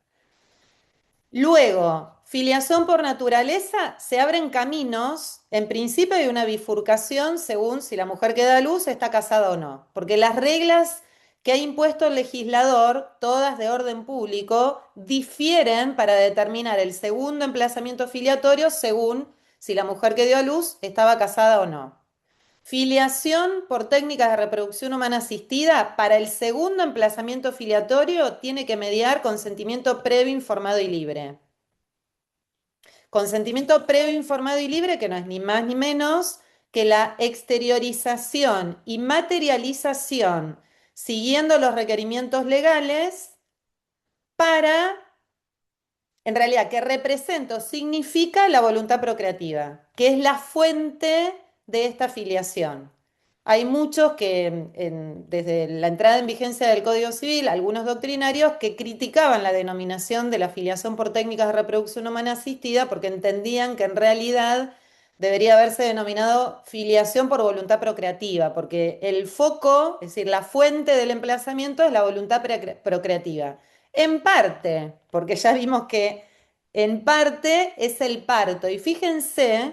Luego, filiación por naturaleza, se abren caminos. En principio hay una bifurcación según si la mujer que da a luz está casada o no. Porque las reglas que ha impuesto el legislador, todas de orden público, difieren para determinar el segundo emplazamiento filiatorio según si la mujer que dio a luz estaba casada o no. Filiación por técnicas de reproducción humana asistida, para el segundo emplazamiento filiatorio tiene que mediar consentimiento previo, informado y libre. Consentimiento previo, informado y libre, que no es ni más ni menos que la exteriorización y materialización, siguiendo los requerimientos legales, para, en realidad, que representa o significa la voluntad procreativa, que es la fuente de esta filiación. Hay muchos que, desde la entrada en vigencia del Código Civil, algunos doctrinarios que criticaban la denominación de la filiación por técnicas de reproducción humana asistida porque entendían que en realidad debería haberse denominado filiación por voluntad procreativa, porque el foco, es decir, la fuente del emplazamiento es la voluntad procreativa. En parte, porque ya vimos que en parte es el parto. Y fíjense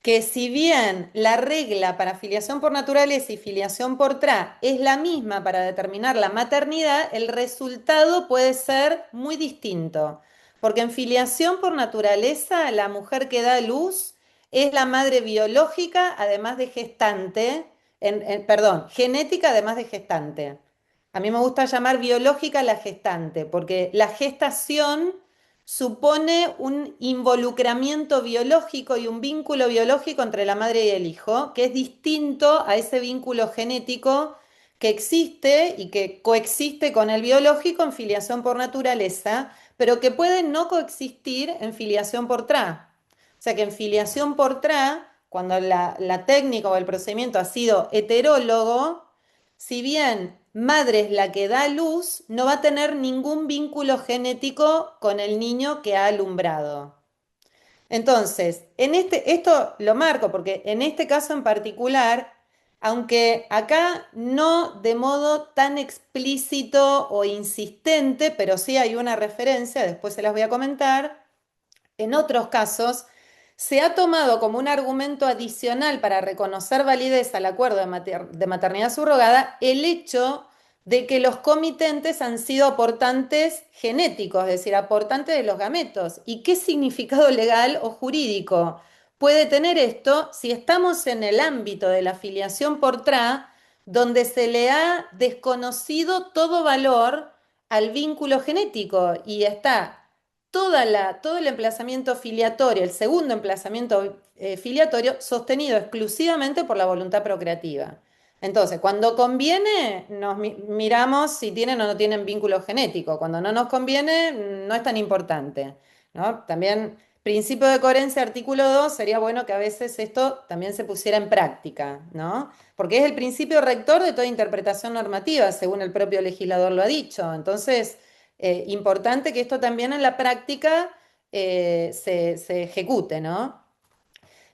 que si bien la regla para filiación por naturaleza y filiación por TRA es la misma para determinar la maternidad, el resultado puede ser muy distinto. Porque en filiación por naturaleza, la mujer que da luz es la madre biológica, además de gestante, perdón, genética, además de gestante. A mí me gusta llamar biológica la gestante, porque la gestación supone un involucramiento biológico y un vínculo biológico entre la madre y el hijo, que es distinto a ese vínculo genético que existe y que coexiste con el biológico en filiación por naturaleza, pero que puede no coexistir en filiación por tra. O sea que en filiación por tra, cuando la técnica o el procedimiento ha sido heterólogo, si bien madre es la que da a luz, no va a tener ningún vínculo genético con el niño que ha alumbrado. Entonces, esto lo marco porque en este caso en particular, aunque acá no de modo tan explícito o insistente, pero sí hay una referencia, después se las voy a comentar, en otros casos, se ha tomado como un argumento adicional para reconocer validez al acuerdo de maternidad subrogada el hecho de que los comitentes han sido aportantes genéticos, es decir, aportantes de los gametos. ¿Y qué significado legal o jurídico puede tener esto si estamos en el ámbito de la filiación por tra, donde se le ha desconocido todo valor al vínculo genético y está todo el emplazamiento filiatorio, el segundo emplazamiento filiatorio, sostenido exclusivamente por la voluntad procreativa? Entonces, cuando conviene, nos miramos si tienen o no tienen vínculo genético. Cuando no nos conviene, no es tan importante, ¿no? También, principio de coherencia, artículo 2, sería bueno que a veces esto también se pusiera en práctica, ¿no? Porque es el principio rector de toda interpretación normativa, según el propio legislador lo ha dicho. Entonces, importante que esto también en la práctica se ejecute, ¿no?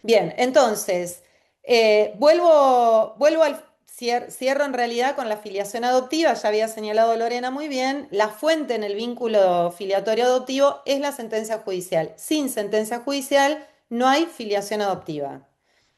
Bien, entonces, cierro en realidad con la filiación adoptiva, ya había señalado Lorena muy bien, la fuente en el vínculo filiatorio adoptivo es la sentencia judicial. Sin sentencia judicial no hay filiación adoptiva.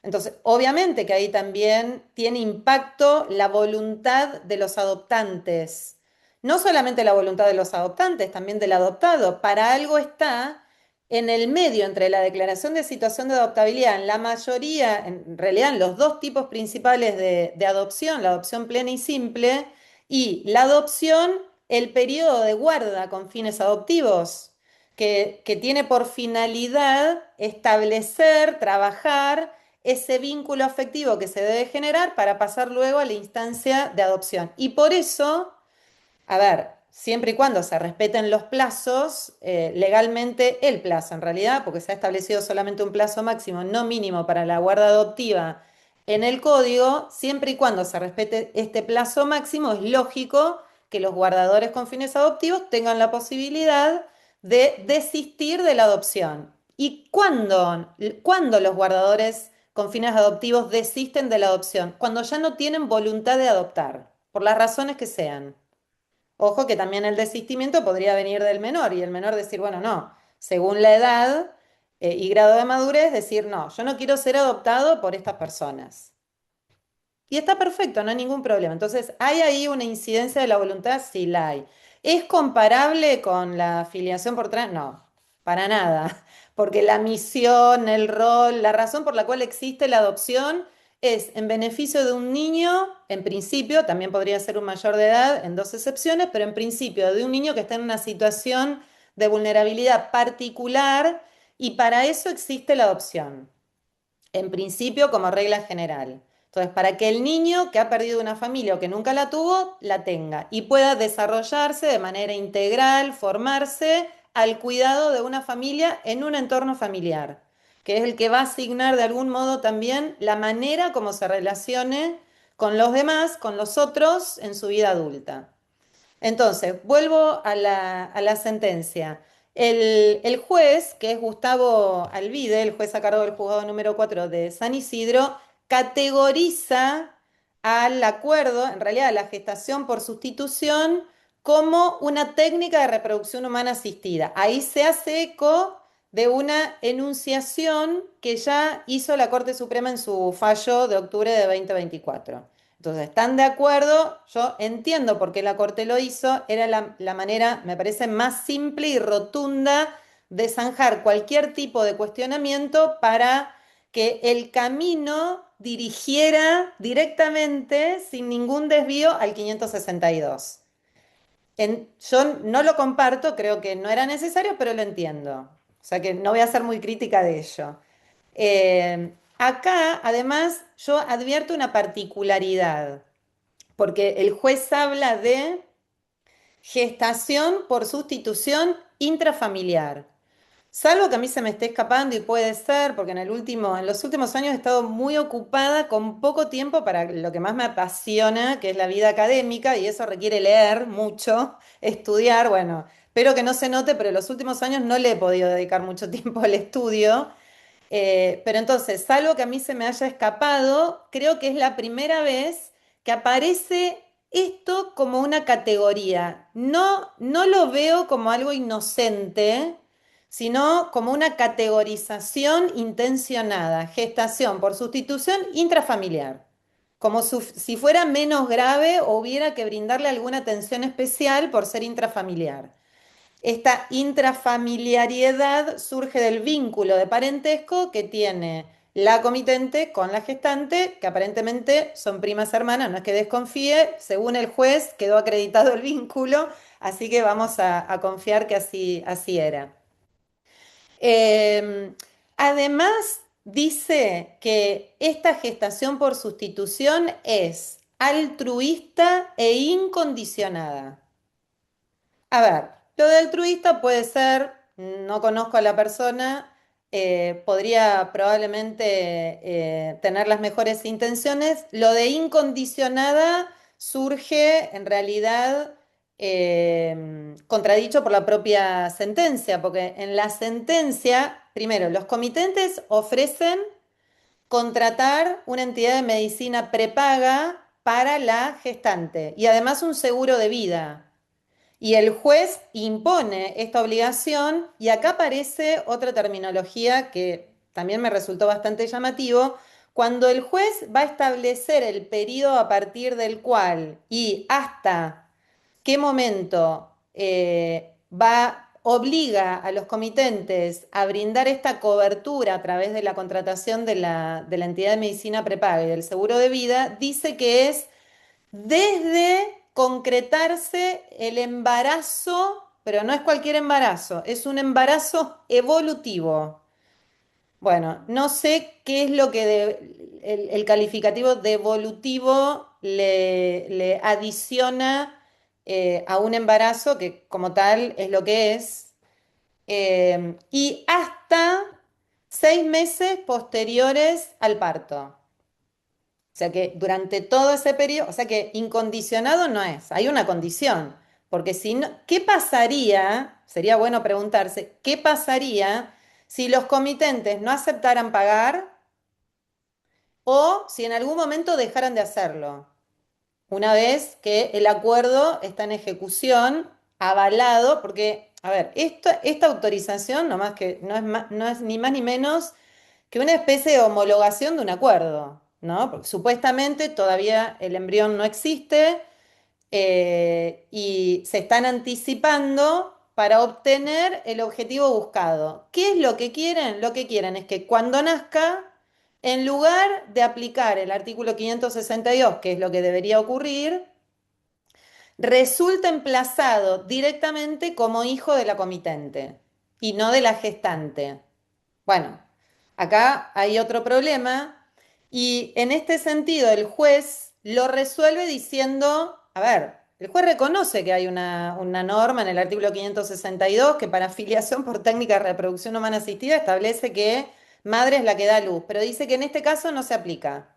Entonces, obviamente que ahí también tiene impacto la voluntad de los adoptantes. No solamente la voluntad de los adoptantes, también del adoptado. Para algo está en el medio entre la declaración de situación de adoptabilidad, en la mayoría, en realidad en los dos tipos principales de adopción, la adopción plena y simple, y la adopción, el periodo de guarda con fines adoptivos, que tiene por finalidad establecer, trabajar ese vínculo afectivo que se debe generar para pasar luego a la instancia de adopción. Y por eso, a ver, siempre y cuando se respeten los plazos, legalmente el plazo en realidad, porque se ha establecido solamente un plazo máximo, no mínimo, para la guarda adoptiva en el código, siempre y cuando se respete este plazo máximo, es lógico que los guardadores con fines adoptivos tengan la posibilidad de desistir de la adopción. ¿Y cuándo los guardadores con fines adoptivos desisten de la adopción? Cuando ya no tienen voluntad de adoptar, por las razones que sean. Ojo que también el desistimiento podría venir del menor y el menor decir, bueno, no, según la edad y grado de madurez, decir, no, yo no quiero ser adoptado por estas personas. Y está perfecto, no hay ningún problema. Entonces, ¿hay ahí una incidencia de la voluntad? Sí, la hay. ¿Es comparable con la filiación por trans? No, para nada. Porque la misión, el rol, la razón por la cual existe la adopción es en beneficio de un niño, en principio, también podría ser un mayor de edad, en dos excepciones, pero en principio de un niño que está en una situación de vulnerabilidad particular y para eso existe la adopción en principio como regla general. Entonces, para que el niño que ha perdido una familia o que nunca la tuvo, la tenga y pueda desarrollarse de manera integral, formarse al cuidado de una familia en un entorno familiar, que es el que va a asignar de algún modo también la manera como se relacione con los demás, con los otros en su vida adulta. Entonces, vuelvo a la sentencia. El juez, que es Gustavo Alvide, el juez a cargo del juzgado número 4 de San Isidro, categoriza al acuerdo, en realidad a la gestación por sustitución, como una técnica de reproducción humana asistida. Ahí se hace eco de una enunciación que ya hizo la Corte Suprema en su fallo de octubre de 2024. Entonces, ¿están de acuerdo? Yo entiendo por qué la Corte lo hizo. Era la manera, me parece, más simple y rotunda de zanjar cualquier tipo de cuestionamiento para que el camino dirigiera directamente, sin ningún desvío, al 562. Yo no lo comparto, creo que no era necesario, pero lo entiendo. O sea que no voy a ser muy crítica de ello. Acá, además, yo advierto una particularidad, porque el juez habla de gestación por sustitución intrafamiliar. Salvo que a mí se me esté escapando y puede ser, porque en los últimos años he estado muy ocupada con poco tiempo para lo que más me apasiona, que es la vida académica, y eso requiere leer mucho, estudiar, bueno, espero que no se note, pero en los últimos años no le he podido dedicar mucho tiempo al estudio. Pero entonces, salvo que a mí se me haya escapado, creo que es la primera vez que aparece esto como una categoría. No, no lo veo como algo inocente, sino como una categorización intencionada, gestación por sustitución intrafamiliar. Como si fuera menos grave o hubiera que brindarle alguna atención especial por ser intrafamiliar. Esta intrafamiliaridad surge del vínculo de parentesco que tiene la comitente con la gestante, que aparentemente son primas hermanas, no es que desconfíe, según el juez quedó acreditado el vínculo, así que vamos a confiar que así era. Eh, Además, dice que esta gestación por sustitución es altruista e incondicionada. A ver, lo de altruista puede ser, no conozco a la persona, podría probablemente tener las mejores intenciones. Lo de incondicionada surge en realidad contradicho por la propia sentencia, porque en la sentencia, primero, los comitentes ofrecen contratar una entidad de medicina prepaga para la gestante y además un seguro de vida. Y el juez impone esta obligación y acá aparece otra terminología que también me resultó bastante llamativo. Cuando el juez va a establecer el periodo a partir del cual y hasta qué momento obliga a los comitentes a brindar esta cobertura a través de la contratación de la entidad de medicina prepaga y del seguro de vida, dice que es desde concretarse el embarazo, pero no es cualquier embarazo, es un embarazo evolutivo. Bueno, no sé qué es lo que el calificativo de evolutivo le adiciona a un embarazo, que como tal es lo que es, y hasta 6 meses posteriores al parto. O sea que durante todo ese periodo, o sea que incondicionado no es, hay una condición, porque si no, ¿qué pasaría? Sería bueno preguntarse, ¿qué pasaría si los comitentes no aceptaran pagar o si en algún momento dejaran de hacerlo? Una vez que el acuerdo está en ejecución, avalado, porque, a ver, esta autorización no es ni más ni menos que una especie de homologación de un acuerdo, ¿no? Porque supuestamente todavía el embrión no existe y se están anticipando para obtener el objetivo buscado. ¿Qué es lo que quieren? Lo que quieren es que cuando nazca, en lugar de aplicar el artículo 562, que es lo que debería ocurrir, resulta emplazado directamente como hijo de la comitente y no de la gestante. Bueno, acá hay otro problema y en este sentido el juez lo resuelve diciendo, a ver, el juez reconoce que hay una norma en el artículo 562 que para filiación por técnica de reproducción humana asistida establece que madre es la que da luz, pero dice que en este caso no se aplica,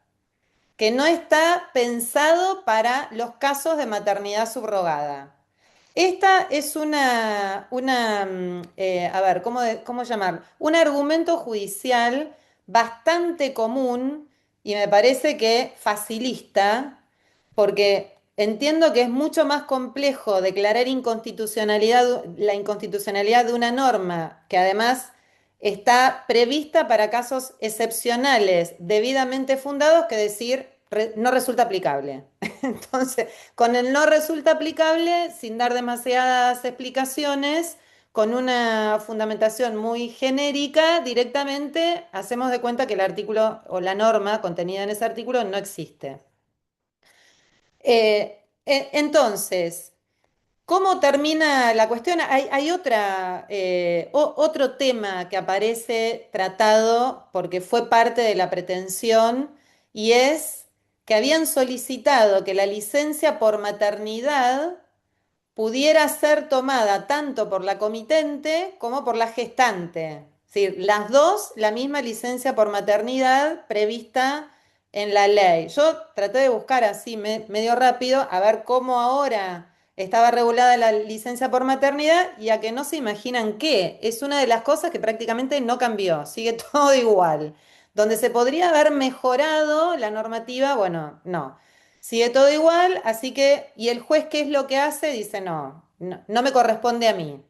que no está pensado para los casos de maternidad subrogada. Esta es a ver, ¿cómo llamar? Un argumento judicial bastante común y me parece que facilista, porque entiendo que es mucho más complejo declarar la inconstitucionalidad de una norma que además está prevista para casos excepcionales debidamente fundados que decir no resulta aplicable. Entonces, con el no resulta aplicable, sin dar demasiadas explicaciones, con una fundamentación muy genérica, directamente hacemos de cuenta que el artículo o la norma contenida en ese artículo no existe. Entonces, ¿Cómo termina la cuestión? Hay otro tema que aparece tratado porque fue parte de la pretensión y es que habían solicitado que la licencia por maternidad pudiera ser tomada tanto por la comitente como por la gestante. Es decir, las dos, la misma licencia por maternidad prevista en la ley. Yo traté de buscar así medio rápido a ver cómo ahora estaba regulada la licencia por maternidad y a que no se imaginan qué. Es una de las cosas que prácticamente no cambió, sigue todo igual. Donde se podría haber mejorado la normativa, bueno, no. Sigue todo igual, así que, ¿y el juez qué es lo que hace? Dice, no, no, no me corresponde a mí.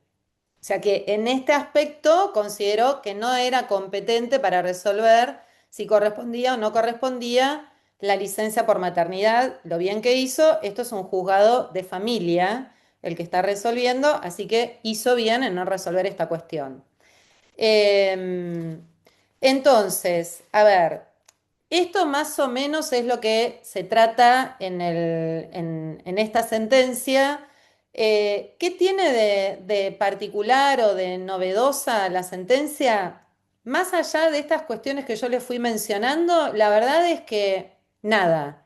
O sea que en este aspecto consideró que no era competente para resolver si correspondía o no correspondía la licencia por maternidad. Lo bien que hizo, esto es un juzgado de familia el que está resolviendo, así que hizo bien en no resolver esta cuestión. Eh, entonces, a ver, esto más o menos es lo que se trata en esta sentencia. ¿Qué tiene de particular o de novedosa la sentencia? Más allá de estas cuestiones que yo les fui mencionando, la verdad es que nada.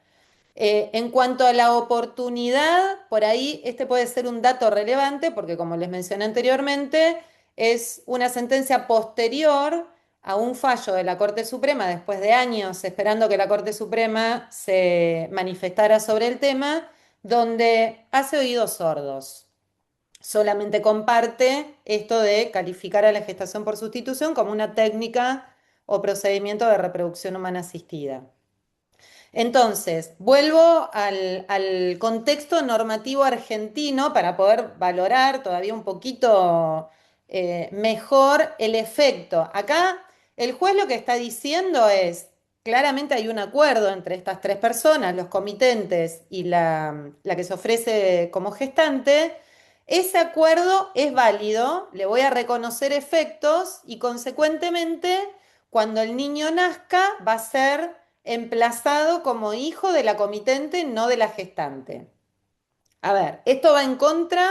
En cuanto a la oportunidad, por ahí este puede ser un dato relevante porque como les mencioné anteriormente, es una sentencia posterior a un fallo de la Corte Suprema después de años esperando que la Corte Suprema se manifestara sobre el tema, donde hace oídos sordos. Solamente comparte esto de calificar a la gestación por sustitución como una técnica o procedimiento de reproducción humana asistida. Entonces, vuelvo al contexto normativo argentino para poder valorar todavía un poquito mejor el efecto. Acá el juez lo que está diciendo es, claramente hay un acuerdo entre estas tres personas, los comitentes y la que se ofrece como gestante. Ese acuerdo es válido, le voy a reconocer efectos y consecuentemente, cuando el niño nazca, va a ser emplazado como hijo de la comitente, no de la gestante. A ver, esto va en contra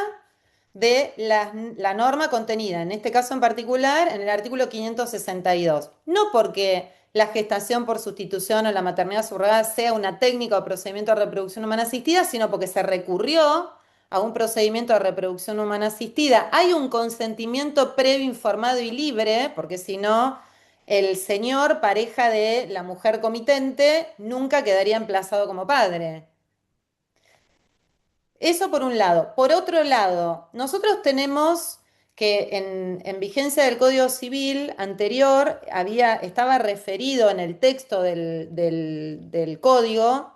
de la norma contenida, en este caso en particular, en el artículo 562. No porque la gestación por sustitución o la maternidad subrogada sea una técnica o procedimiento de reproducción humana asistida, sino porque se recurrió a un procedimiento de reproducción humana asistida. Hay un consentimiento previo, informado y libre, porque si no, el señor, pareja de la mujer comitente, nunca quedaría emplazado como padre. Eso por un lado. Por otro lado, nosotros tenemos que en vigencia del Código Civil anterior estaba referido en el texto del código.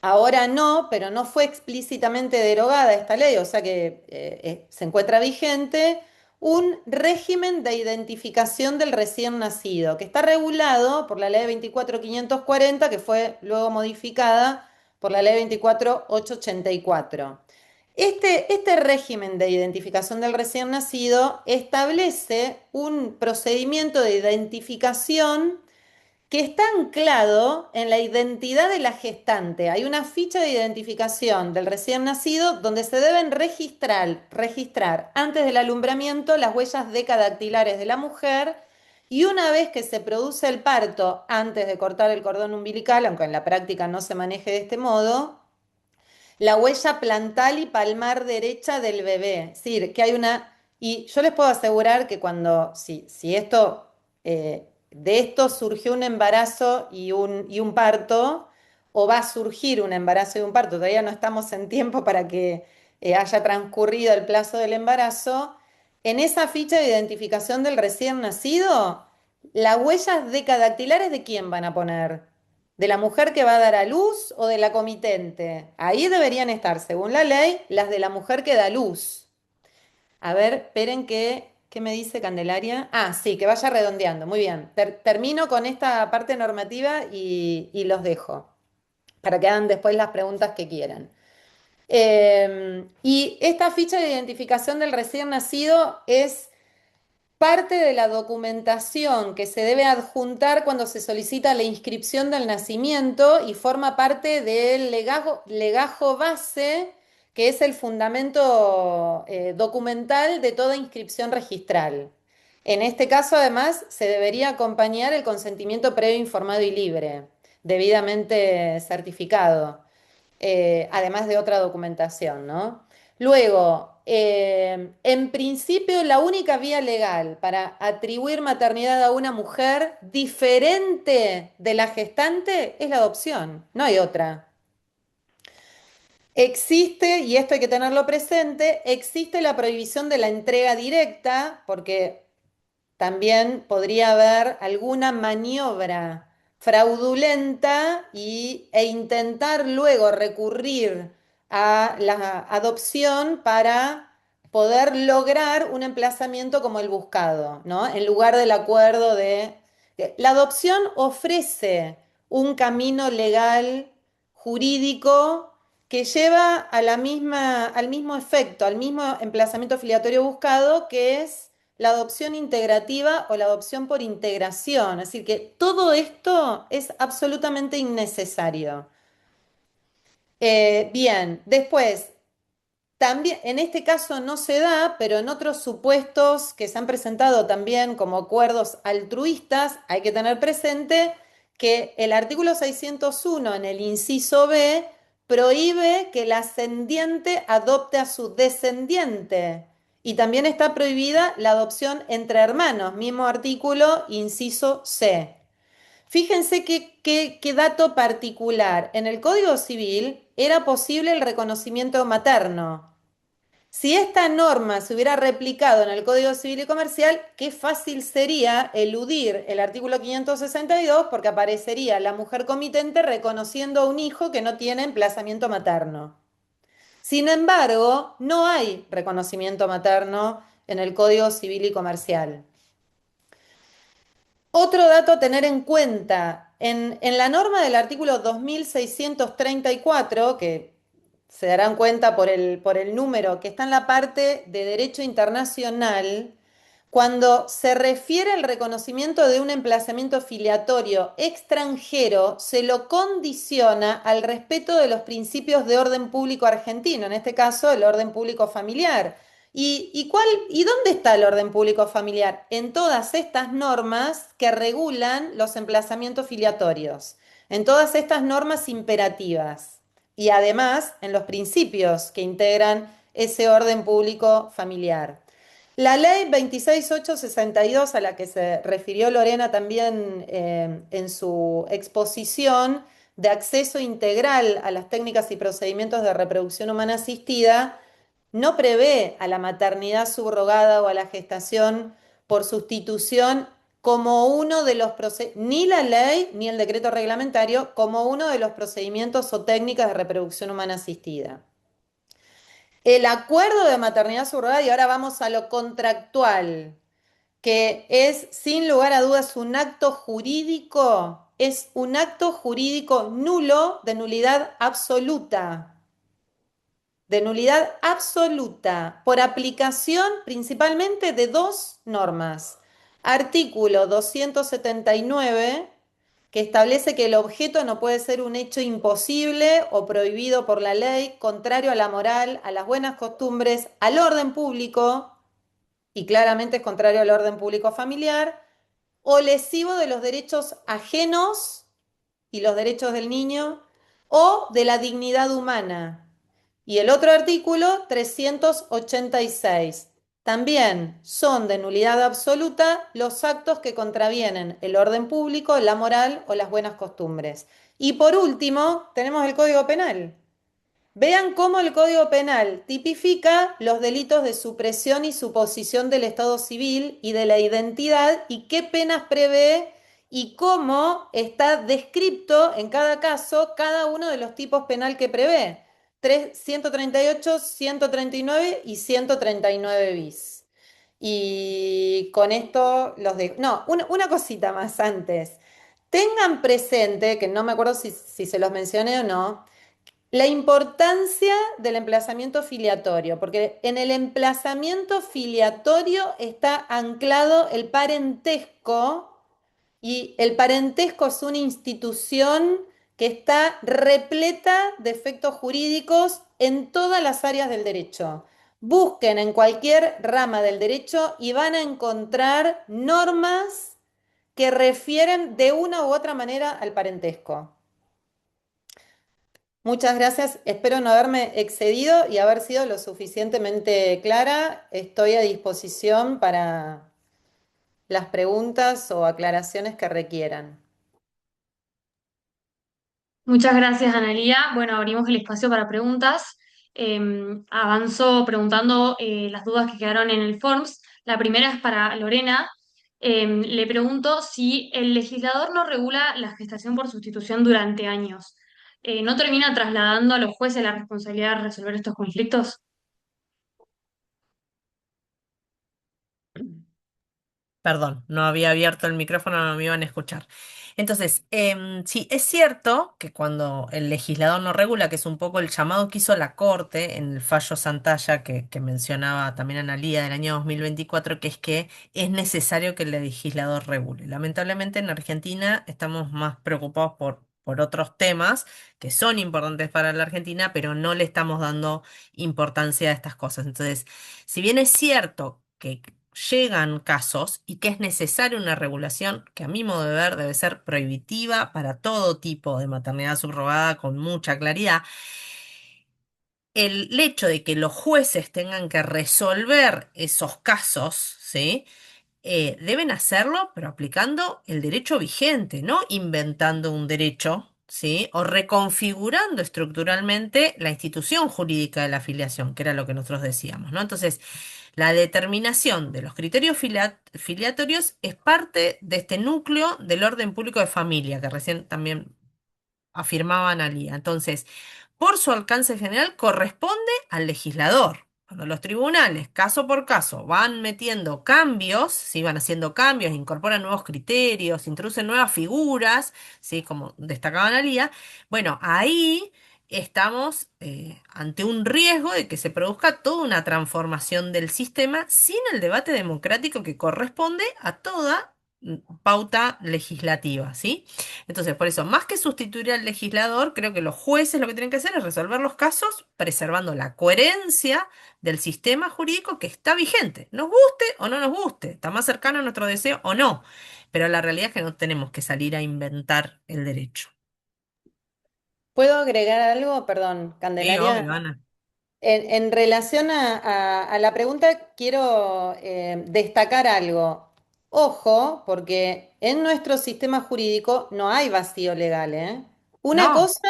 Ahora no, pero no fue explícitamente derogada esta ley, o sea que se encuentra vigente un régimen de identificación del recién nacido, que está regulado por la ley 24.540, que fue luego modificada por la ley 24.884. Este régimen de identificación del recién nacido establece un procedimiento de identificación que está anclado en la identidad de la gestante. Hay una ficha de identificación del recién nacido donde se deben registrar antes del alumbramiento las huellas decadactilares de la mujer y una vez que se produce el parto, antes de cortar el cordón umbilical, aunque en la práctica no se maneje de este modo, la huella plantar y palmar derecha del bebé. Es decir, que hay una... Y yo les puedo asegurar que si esto, de esto surgió un embarazo y un parto, o va a surgir un embarazo y un parto, todavía no estamos en tiempo para que haya transcurrido el plazo del embarazo, en esa ficha de identificación del recién nacido, las huellas decadactilares de quién van a poner. ¿De la mujer que va a dar a luz o de la comitente? Ahí deberían estar, según la ley, las de la mujer que da luz. A ver, esperen ¿qué me dice Candelaria? Ah, sí, que vaya redondeando. Muy bien. Termino con esta parte normativa y los dejo para que hagan después las preguntas que quieran. Y esta ficha de identificación del recién nacido es parte de la documentación que se debe adjuntar cuando se solicita la inscripción del nacimiento y forma parte del legajo base que es el fundamento documental de toda inscripción registral. En este caso, además, se debería acompañar el consentimiento previo informado y libre, debidamente certificado, además de otra documentación, ¿no? Luego, en principio, la única vía legal para atribuir maternidad a una mujer diferente de la gestante es la adopción, no hay otra. Existe, y esto hay que tenerlo presente, existe la prohibición de la entrega directa, porque también podría haber alguna maniobra fraudulenta e intentar luego recurrir a la adopción para poder lograr un emplazamiento como el buscado, ¿no? En lugar del acuerdo de... La adopción ofrece un camino legal, jurídico, que lleva a al mismo efecto, al mismo emplazamiento filiatorio buscado, que es la adopción integrativa o la adopción por integración. Es decir, que todo esto es absolutamente innecesario. Bien, después, también en este caso no se da, pero en otros supuestos que se han presentado también como acuerdos altruistas, hay que tener presente que el artículo 601 en el inciso B prohíbe que el ascendiente adopte a su descendiente. Y también está prohibida la adopción entre hermanos, mismo artículo, inciso C. Fíjense qué dato particular. En el Código Civil era posible el reconocimiento materno. Si esta norma se hubiera replicado en el Código Civil y Comercial, qué fácil sería eludir el artículo 562 porque aparecería la mujer comitente reconociendo a un hijo que no tiene emplazamiento materno. Sin embargo, no hay reconocimiento materno en el Código Civil y Comercial. Otro dato a tener en cuenta, en la norma del artículo 2634, que se darán cuenta por el número que está en la parte de derecho internacional, cuando se refiere al reconocimiento de un emplazamiento filiatorio extranjero, se lo condiciona al respeto de los principios de orden público argentino, en este caso el orden público familiar. ¿Y dónde está el orden público familiar? En todas estas normas que regulan los emplazamientos filiatorios, en todas estas normas imperativas y además en los principios que integran ese orden público familiar. La ley 26862, a la que se refirió Lorena también en su exposición de acceso integral a las técnicas y procedimientos de reproducción humana asistida, no prevé a la maternidad subrogada o a la gestación por sustitución como uno de los ni la ley ni el decreto reglamentario como uno de los procedimientos o técnicas de reproducción humana asistida. El acuerdo de maternidad subrogada, y ahora vamos a lo contractual, que es sin lugar a dudas un acto jurídico, es un acto jurídico nulo, de nulidad absoluta, por aplicación principalmente de dos normas. Artículo 279, que establece que el objeto no puede ser un hecho imposible o prohibido por la ley, contrario a la moral, a las buenas costumbres, al orden público, y claramente es contrario al orden público familiar, o lesivo de los derechos ajenos y los derechos del niño, o de la dignidad humana. Y el otro artículo, 386. También son de nulidad absoluta los actos que contravienen el orden público, la moral o las buenas costumbres. Y por último, tenemos el Código Penal. Vean cómo el Código Penal tipifica los delitos de supresión y suposición del Estado civil y de la identidad y qué penas prevé y cómo está descrito en cada caso cada uno de los tipos penal que prevé. 138, 139 y 139 bis. Y con esto los dejo. No, una cosita más antes. Tengan presente, que no me acuerdo si se los mencioné o no, la importancia del emplazamiento filiatorio, porque en el emplazamiento filiatorio está anclado el parentesco y el parentesco es una institución que está repleta de efectos jurídicos en todas las áreas del derecho. Busquen en cualquier rama del derecho y van a encontrar normas que refieren de una u otra manera al parentesco. Muchas gracias. Espero no haberme excedido y haber sido lo suficientemente clara. Estoy a disposición para las preguntas o aclaraciones que requieran. Muchas gracias, Analía. Bueno, abrimos el espacio para preguntas. Avanzo preguntando las dudas que quedaron en el Forms. La primera es para Lorena. Le pregunto si el legislador no regula la gestación por sustitución durante años. ¿No termina trasladando a los jueces la responsabilidad de resolver estos conflictos? Perdón, no había abierto el micrófono, no me iban a escuchar. Entonces, sí, es cierto que cuando el legislador no regula, que es un poco el llamado que hizo la Corte en el fallo Santalla que mencionaba también Analía del año 2024, que es necesario que el legislador regule. Lamentablemente en Argentina estamos más preocupados por otros temas que son importantes para la Argentina, pero no le estamos dando importancia a estas cosas. Entonces, si bien es cierto que llegan casos y que es necesaria una regulación que a mi modo de ver debe ser prohibitiva para todo tipo de maternidad subrogada con mucha claridad. El hecho de que los jueces tengan que resolver esos casos, ¿sí? Deben hacerlo, pero aplicando el derecho vigente, no inventando un derecho, ¿sí? O reconfigurando estructuralmente la institución jurídica de la afiliación, que era lo que nosotros decíamos, ¿no? Entonces, la determinación de los criterios filiatorios es parte de este núcleo del orden público de familia, que recién también afirmaba Analía. Entonces, por su alcance general, corresponde al legislador. Cuando los tribunales, caso por caso, van metiendo cambios, ¿sí? Van haciendo cambios, incorporan nuevos criterios, introducen nuevas figuras, ¿sí? Como destacaba Analía, bueno, ahí estamos ante un riesgo de que se produzca toda una transformación del sistema sin el debate democrático que corresponde a toda pauta legislativa, ¿sí? Entonces, por eso, más que sustituir al legislador, creo que los jueces lo que tienen que hacer es resolver los casos preservando la coherencia del sistema jurídico que está vigente. Nos guste o no nos guste, está más cercano a nuestro deseo o no. Pero la realidad es que no tenemos que salir a inventar el derecho. ¿Puedo agregar algo? Perdón, Sí, Candelaria. obvio, Ana. En relación a la pregunta, quiero destacar algo. Ojo, porque en nuestro sistema jurídico no hay vacío legal, ¿eh? Una No, cosa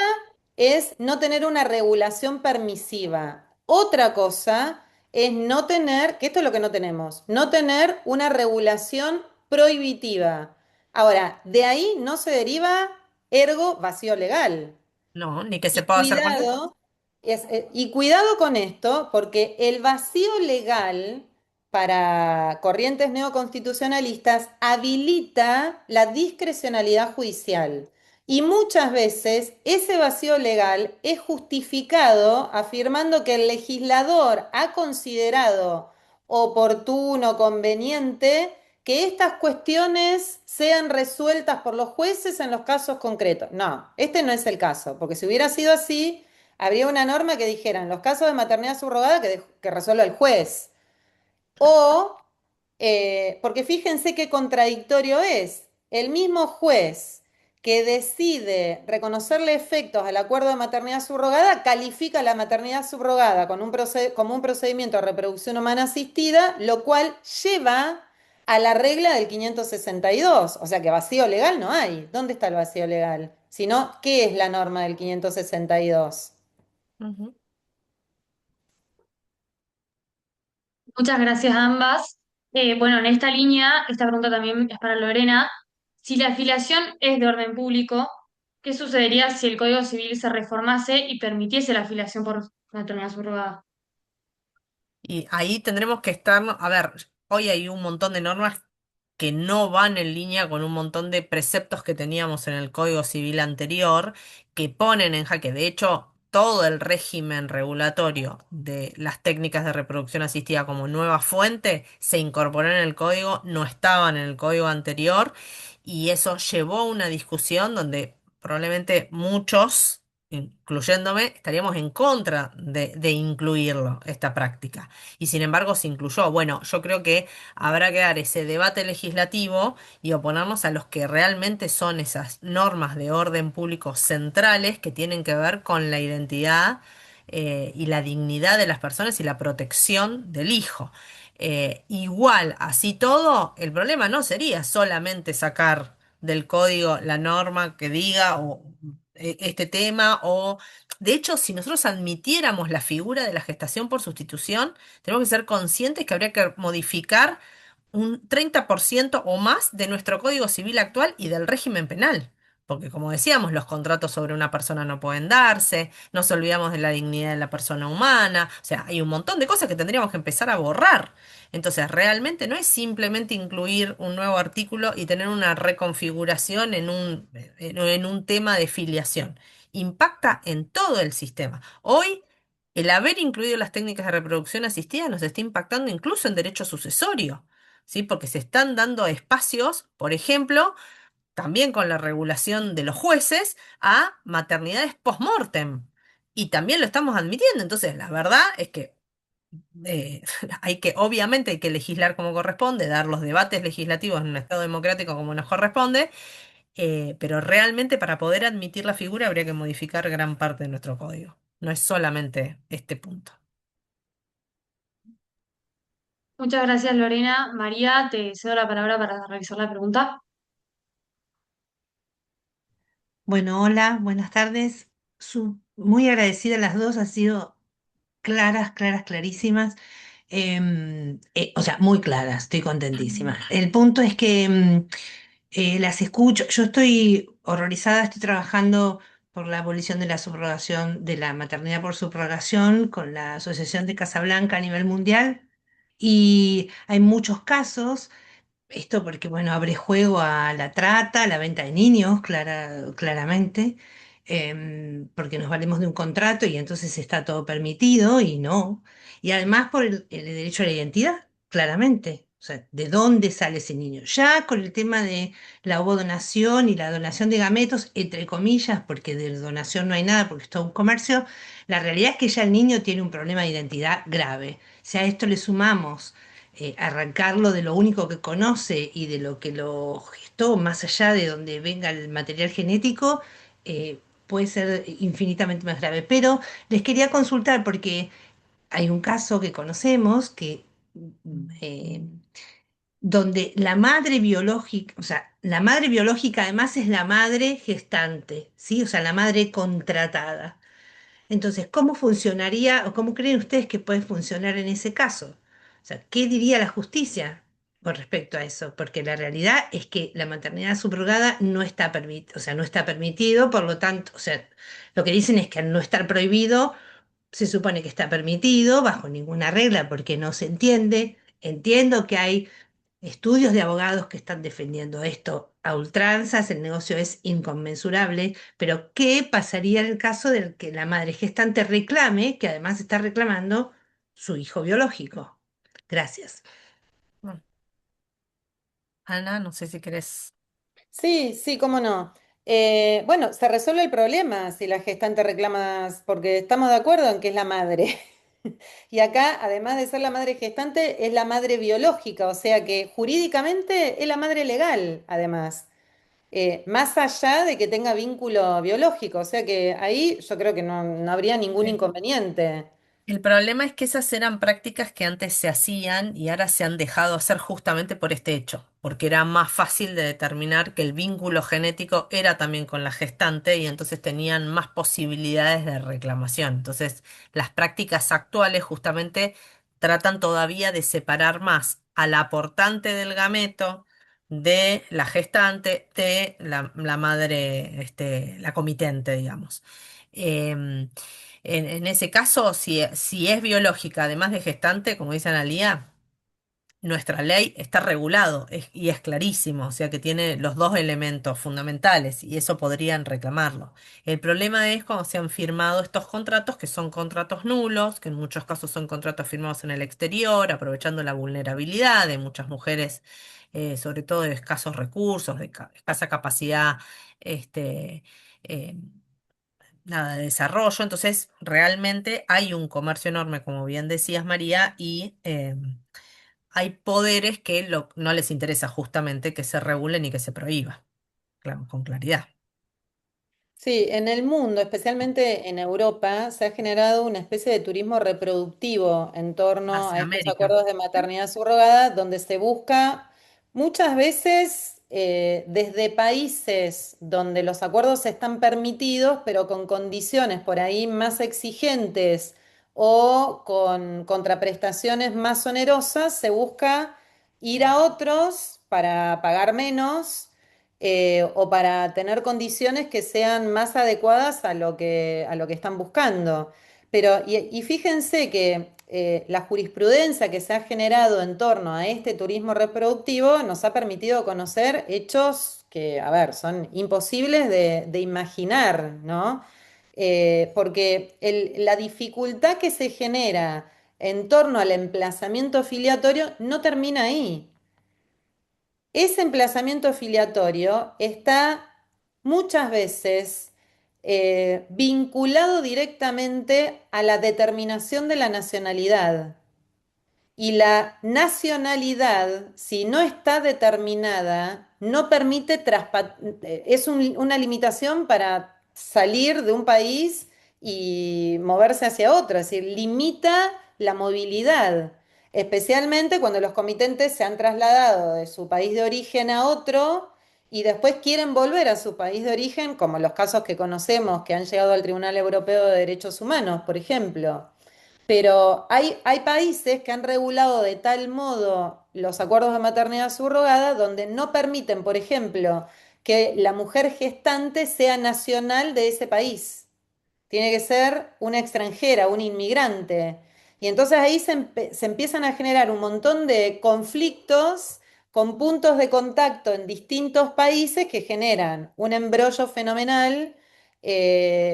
es no tener una regulación permisiva. Otra cosa es no tener, que esto es lo que no tenemos, no tener una regulación prohibitiva. Ahora, de ahí no se deriva ergo vacío legal. no, ni que se Y pueda hacer cualquier cosa. cuidado, y cuidado con esto, porque el vacío legal para corrientes neoconstitucionalistas habilita la discrecionalidad judicial. Y muchas veces ese vacío legal es justificado afirmando que el legislador ha considerado oportuno, conveniente, que estas cuestiones sean resueltas por los jueces en los casos concretos. No, este no es el caso, porque si hubiera sido así, habría una norma que dijera en los casos de maternidad subrogada que resuelva el juez. O, porque fíjense qué contradictorio es, el mismo juez que decide reconocerle efectos al acuerdo de maternidad subrogada, califica la maternidad subrogada con como un procedimiento de reproducción humana asistida, lo cual lleva a la regla del 562. O sea que vacío legal no hay. ¿Dónde está el vacío legal? Sino, ¿qué es la norma del 562? Ujú. Muchas gracias a ambas. Bueno, en esta línea, esta pregunta también es para Lorena. Si la afiliación es de orden público, ¿qué sucedería si el Código Civil se reformase y permitiese la afiliación por maternidad subrogada? Y ahí tendremos que estar, a ver, hoy hay un montón de normas que no van en línea con un montón de preceptos que teníamos en el Código Civil anterior, que ponen en jaque, de hecho, todo el régimen regulatorio de las técnicas de reproducción asistida como nueva fuente se incorporó en el código, no estaban en el código anterior, y eso llevó a una discusión donde probablemente muchos, incluyéndome, estaríamos en contra de incluirlo, esta práctica. Y sin embargo se incluyó. Bueno, yo creo que habrá que dar ese debate legislativo y oponernos a los que realmente son esas normas de orden público centrales que tienen que ver con la identidad y la dignidad de las personas y la protección del hijo. Igual, así todo, el problema no sería solamente sacar del código la norma que diga o este tema o de hecho, si nosotros admitiéramos la figura de la gestación por sustitución, tenemos que ser conscientes que habría que modificar un 30% o más de nuestro Código Civil actual y del régimen penal. Porque como decíamos, los contratos sobre una persona no pueden darse, nos olvidamos de la dignidad de la persona humana, o sea, hay un montón de cosas que tendríamos que empezar a borrar. Entonces, realmente no es simplemente incluir un nuevo artículo y tener una reconfiguración en un tema de filiación. Impacta en todo el sistema. Hoy, el haber incluido las técnicas de reproducción asistida nos está impactando incluso en derecho sucesorio. ¿Sí? Porque se están dando espacios, por ejemplo, también con la regulación de los jueces, a maternidades post-mortem. Y también lo estamos admitiendo. Entonces, la verdad es que eh, obviamente hay que legislar como corresponde, dar los debates legislativos en un Estado democrático como nos corresponde, pero realmente para poder admitir la figura habría que modificar gran parte de nuestro código. No es solamente este punto. Muchas gracias, Lorena. María, te cedo la palabra para realizar la pregunta. Bueno, hola, buenas tardes. Muy agradecida a las dos, han sido claras, claras, clarísimas. O sea, muy claras, estoy contentísima. El punto es que las escucho, yo estoy horrorizada, estoy trabajando por la abolición de la subrogación, de la maternidad por subrogación con la Asociación de Casablanca a nivel mundial y hay muchos casos. Esto porque, bueno, abre juego a la trata, a la venta de niños, claramente, porque nos valemos de un contrato y entonces está todo permitido y no. Y además por el derecho a la identidad, claramente. O sea, ¿de dónde sale ese niño? Ya con el tema de la ovodonación y la donación de gametos, entre comillas, porque de donación no hay nada, porque es todo un comercio, la realidad es que ya el niño tiene un problema de identidad grave. Si a esto le sumamos arrancarlo de lo único que conoce y de lo que lo gestó, más allá de donde venga el material genético, puede ser infinitamente más grave. Pero les quería consultar porque hay un caso que conocemos que eh, donde la madre biológica, o sea, la madre biológica además es la madre gestante, ¿sí? O sea, la madre contratada. Entonces, ¿cómo funcionaría o cómo creen ustedes que puede funcionar en ese caso? O sea, ¿qué diría la justicia con respecto a eso? Porque la realidad es que la maternidad subrogada no está permitido, o sea, no está permitido, por lo tanto, o sea, lo que dicen es que al no estar prohibido, se supone que está permitido bajo ninguna regla porque no se entiende. Entiendo que hay estudios de abogados que están defendiendo esto a ultranzas, el negocio es inconmensurable, pero ¿qué pasaría en el caso de que la madre gestante reclame, que además está reclamando su hijo biológico? Gracias. Bueno, Ana, no sé si querés. Sí, sí, cómo no. Bueno, se resuelve el problema si la gestante reclama, porque estamos de acuerdo en que es la madre. Y acá, además de ser la madre gestante, es la madre biológica, o sea que jurídicamente es la madre legal, además. Más allá de que tenga vínculo biológico, o sea que ahí yo creo que no habría ningún inconveniente. El problema es que esas eran prácticas que antes se hacían y ahora se han dejado hacer justamente por este hecho, porque era más fácil de determinar que el vínculo genético era también con la gestante y entonces tenían más posibilidades de reclamación. Entonces, las prácticas actuales justamente tratan todavía de separar más al aportante del gameto de la gestante, de la madre, la comitente, digamos. Em, en ese caso, si es biológica, además de gestante, como dice Analía, nuestra ley está regulado y es clarísimo, o sea que tiene los dos elementos fundamentales y eso podrían reclamarlo. El problema es cuando se han firmado estos contratos, que son contratos nulos, que en muchos casos son contratos firmados en el exterior, aprovechando la vulnerabilidad de muchas mujeres, sobre todo de escasos recursos, de escasa capacidad este, eh, nada, de desarrollo. Entonces, realmente hay un comercio enorme, como bien decías, María, y hay poderes que no les interesa justamente que se regulen y que se prohíba, claro, con claridad. Sí, en el mundo, especialmente en Europa, se ha generado una especie de turismo reproductivo en torno a Hacia estos América. acuerdos de maternidad subrogada, donde se busca muchas veces desde países donde los acuerdos están permitidos, pero con condiciones por ahí más exigentes o con contraprestaciones más onerosas, se busca ir a otros para pagar menos o para tener condiciones que sean más adecuadas a lo que están buscando. Pero, y fíjense que la jurisprudencia que se ha generado en torno a este turismo reproductivo nos ha permitido conocer hechos que, a ver, son imposibles de imaginar, ¿no? Porque la dificultad que se genera en torno al emplazamiento filiatorio no termina ahí. Ese emplazamiento filiatorio está muchas veces vinculado directamente a la determinación de la nacionalidad. Y la nacionalidad, si no está determinada, no permite una limitación para salir de un país y moverse hacia otro, es decir, limita la movilidad, especialmente cuando los comitentes se han trasladado de su país de origen a otro y después quieren volver a su país de origen, como los casos que conocemos que han llegado al Tribunal Europeo de Derechos Humanos, por ejemplo. Pero hay países que han regulado de tal modo los acuerdos de maternidad subrogada donde no permiten, por ejemplo, que la mujer gestante sea nacional de ese país. Tiene que ser una extranjera, un inmigrante. Y entonces ahí se empiezan a generar un montón de conflictos con puntos de contacto en distintos países que generan un embrollo fenomenal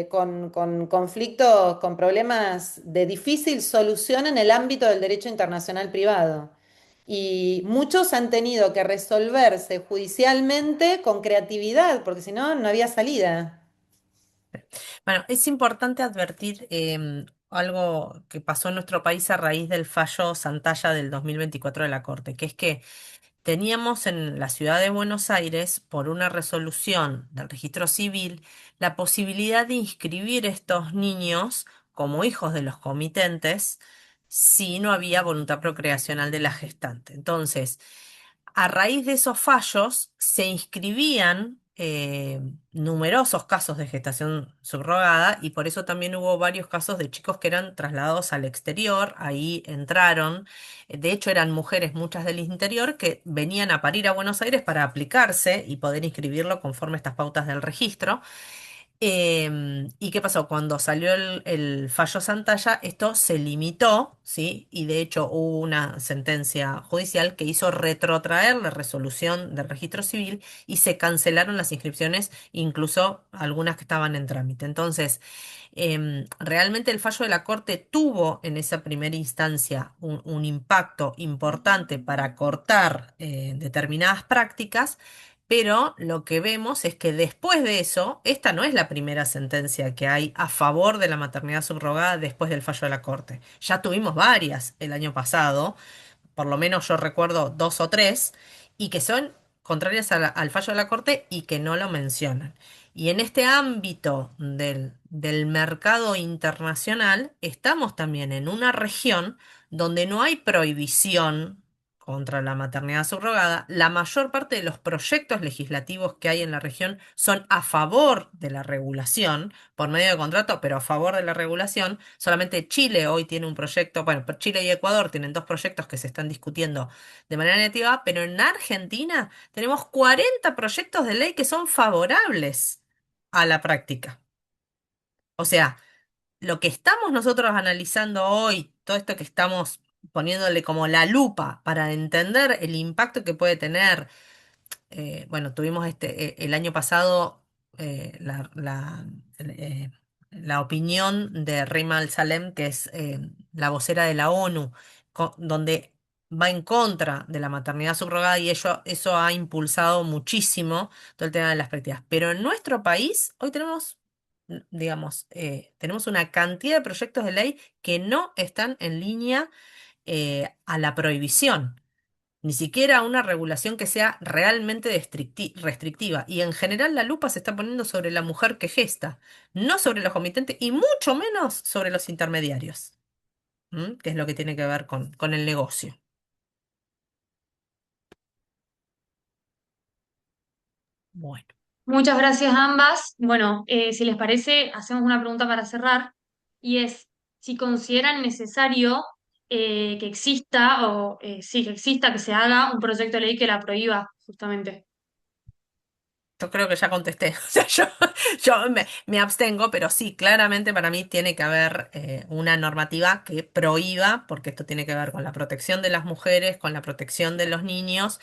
con conflictos, con problemas de difícil solución en el ámbito del derecho internacional privado. Y muchos han tenido que resolverse judicialmente con creatividad, porque si no, no había salida. Bueno, es importante advertir algo que pasó en nuestro país a raíz del fallo Santalla del 2024 de la Corte, que es que teníamos en la ciudad de Buenos Aires, por una resolución del registro civil, la posibilidad de inscribir estos niños como hijos de los comitentes si no había voluntad procreacional de la gestante. Entonces, a raíz de esos fallos se inscribían numerosos casos de gestación subrogada y por eso también hubo varios casos de chicos que eran trasladados al exterior, ahí entraron, de hecho eran mujeres muchas del interior que venían a parir a Buenos Aires para aplicarse y poder inscribirlo conforme a estas pautas del registro. ¿Y qué pasó? Cuando salió el fallo Santalla, esto se limitó, ¿sí? Y de hecho hubo una sentencia judicial que hizo retrotraer la resolución del registro civil y se cancelaron las inscripciones, incluso algunas que estaban en trámite. Entonces, realmente el fallo de la Corte tuvo en esa primera instancia un impacto importante para cortar determinadas prácticas. Pero lo que vemos es que después de eso, esta no es la primera sentencia que hay a favor de la maternidad subrogada después del fallo de la Corte. Ya tuvimos varias el año pasado, por lo menos yo recuerdo dos o tres, y que son contrarias al fallo de la Corte y que no lo mencionan. Y en este ámbito del mercado internacional, estamos también en una región donde no hay prohibición contra la maternidad subrogada. La mayor parte de los proyectos legislativos que hay en la región son a favor de la regulación por medio de contrato, pero a favor de la regulación. Solamente Chile hoy tiene un proyecto, bueno, pero Chile y Ecuador tienen dos proyectos que se están discutiendo de manera negativa, pero en Argentina tenemos 40 proyectos de ley que son favorables a la práctica. O sea, lo que estamos nosotros analizando hoy, todo esto que estamos poniéndole como la lupa para entender el impacto que puede tener bueno, tuvimos el año pasado eh, la opinión de Rima Al-Salem, que es la vocera de la ONU, donde va en contra de la maternidad subrogada y eso ha impulsado muchísimo todo el tema de las prácticas. Pero en nuestro país hoy tenemos, digamos, tenemos una cantidad de proyectos de ley que no están en línea a la prohibición. Ni siquiera una regulación que sea realmente restrictiva. Y en general la lupa se está poniendo sobre la mujer que gesta, no sobre los comitentes y mucho menos sobre los intermediarios, que es lo que tiene que ver con el negocio. Bueno, Muchas gracias a ambas. Bueno, si les parece, hacemos una pregunta para cerrar y es si consideran necesario que exista o sí, que exista, que se haga un proyecto de ley que la prohíba, justamente. yo creo que ya contesté. O sea, yo me abstengo, pero sí, claramente para mí tiene que haber una normativa que prohíba, porque esto tiene que ver con la protección de las mujeres, con la protección de los niños,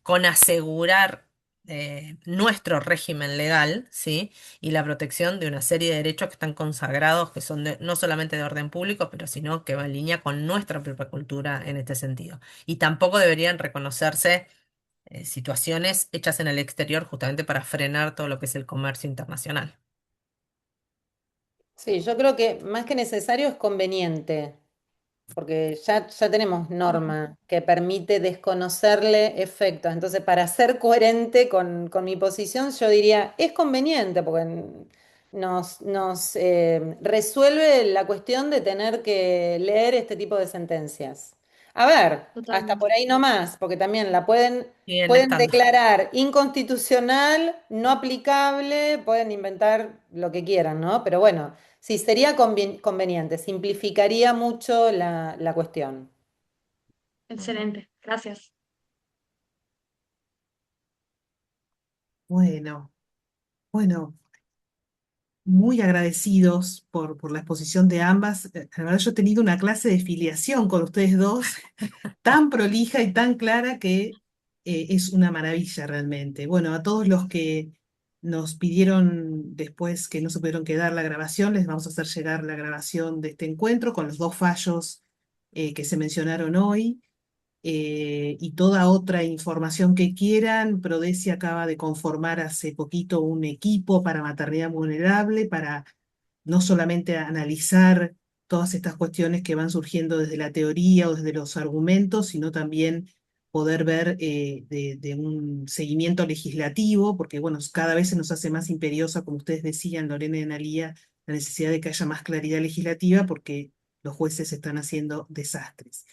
con asegurar nuestro régimen legal, ¿sí? Y la protección de una serie de derechos que están consagrados, que son no solamente de orden público, pero sino que va en línea con nuestra propia cultura en este sentido. Y tampoco deberían reconocerse situaciones hechas en el exterior justamente para frenar todo lo que es el comercio internacional. Sí, yo creo que más que necesario es conveniente. Porque ya tenemos norma que permite desconocerle efectos. Entonces, para ser coherente con mi posición, yo diría, es conveniente, porque nos resuelve la cuestión de tener que leer este tipo de sentencias. A ver, hasta Totalmente. por ahí no más, porque también Siguen pueden estando. declarar inconstitucional, no aplicable, pueden inventar lo que quieran, ¿no? Pero bueno. Sí, sería conveniente, simplificaría mucho la cuestión. Ujú. Excelente. Gracias. Bueno, bueno, muy agradecidos por la exposición de ambas. La verdad, yo he tenido una clase de filiación con ustedes dos, tan prolija y tan clara que es una maravilla realmente. Bueno, a todos los que nos pidieron después que no se pudieron quedar la grabación, les vamos a hacer llegar la grabación de este encuentro con los dos fallos que se mencionaron hoy. Y toda otra información que quieran. Prodesi acaba de conformar hace poquito un equipo para maternidad vulnerable, para no solamente analizar todas estas cuestiones que van surgiendo desde la teoría o desde los argumentos, sino también poder ver de un seguimiento legislativo, porque bueno, cada vez se nos hace más imperiosa, como ustedes decían, Lorena y Analía, la necesidad de que haya más claridad legislativa porque los jueces están haciendo desastres.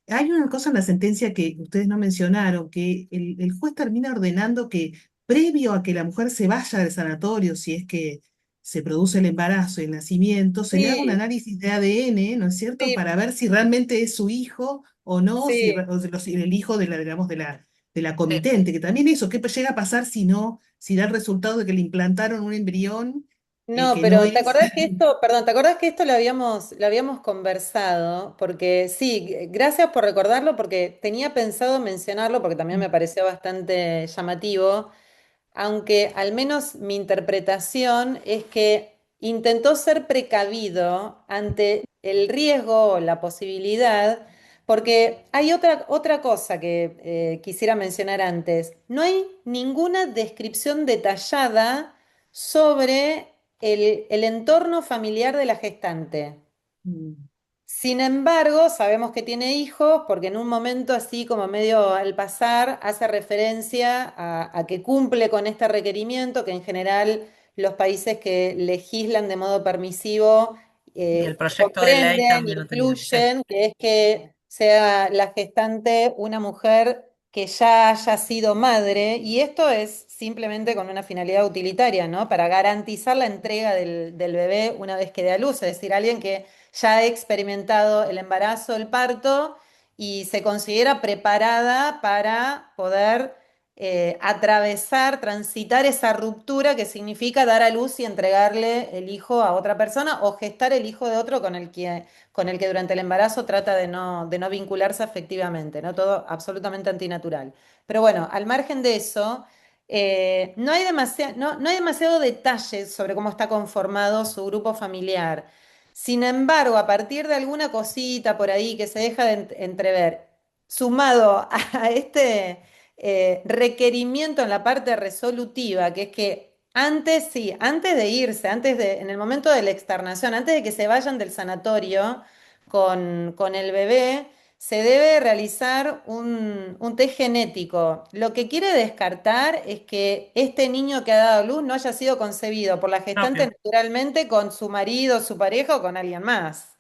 Hay una cosa en la sentencia que ustedes no mencionaron, que el juez termina ordenando que previo a que la mujer se vaya del sanatorio, si es que se produce el embarazo y el nacimiento, se le haga un Sí, análisis de ADN, ¿no es cierto?, sí, para ver si realmente es su hijo o no, si, sí. si el hijo de la, digamos, de la Sí, comitente, que también eso, ¿qué llega a pasar si no, si da el resultado de que le implantaron un embrión No, que no pero ¿te es? acordás que esto, perdón, ¿te acordás que esto lo habíamos conversado? Porque sí, gracias por recordarlo, porque tenía pensado mencionarlo, porque también me pareció bastante llamativo. Aunque al menos mi interpretación es que intentó ser precavido ante el riesgo o la posibilidad, porque hay otra cosa que quisiera mencionar antes. No hay ninguna descripción detallada sobre el entorno familiar de la gestante. Mm, Sin embargo, sabemos que tiene hijos porque en un momento así como medio al pasar hace referencia a que cumple con este requerimiento que en general los países que legislan de modo permisivo y el proyecto de ley comprenden, también lo tenía. Sí, incluyen, que es que sea la gestante una mujer que ya haya sido madre, y esto es simplemente con una finalidad utilitaria, ¿no? Para garantizar la entrega del bebé una vez que dé a luz, es decir, alguien que ya ha experimentado el embarazo, el parto y se considera preparada para poder atravesar, transitar esa ruptura que significa dar a luz y entregarle el hijo a otra persona o gestar el hijo de otro con el que durante el embarazo trata de no vincularse afectivamente, ¿no? Todo absolutamente antinatural. Pero bueno, al margen de eso, no hay demasiado detalle sobre cómo está conformado su grupo familiar. Sin embargo, a partir de alguna cosita por ahí que se deja de entrever, sumado a este requerimiento en la parte resolutiva, que es que antes, sí, antes de irse, en el momento de la externación, antes de que se vayan del sanatorio con el bebé, se debe realizar un test genético. Lo que quiere descartar es que este niño que ha dado a luz no haya sido concebido por la gestante Propio. naturalmente con su marido, su pareja o con alguien más.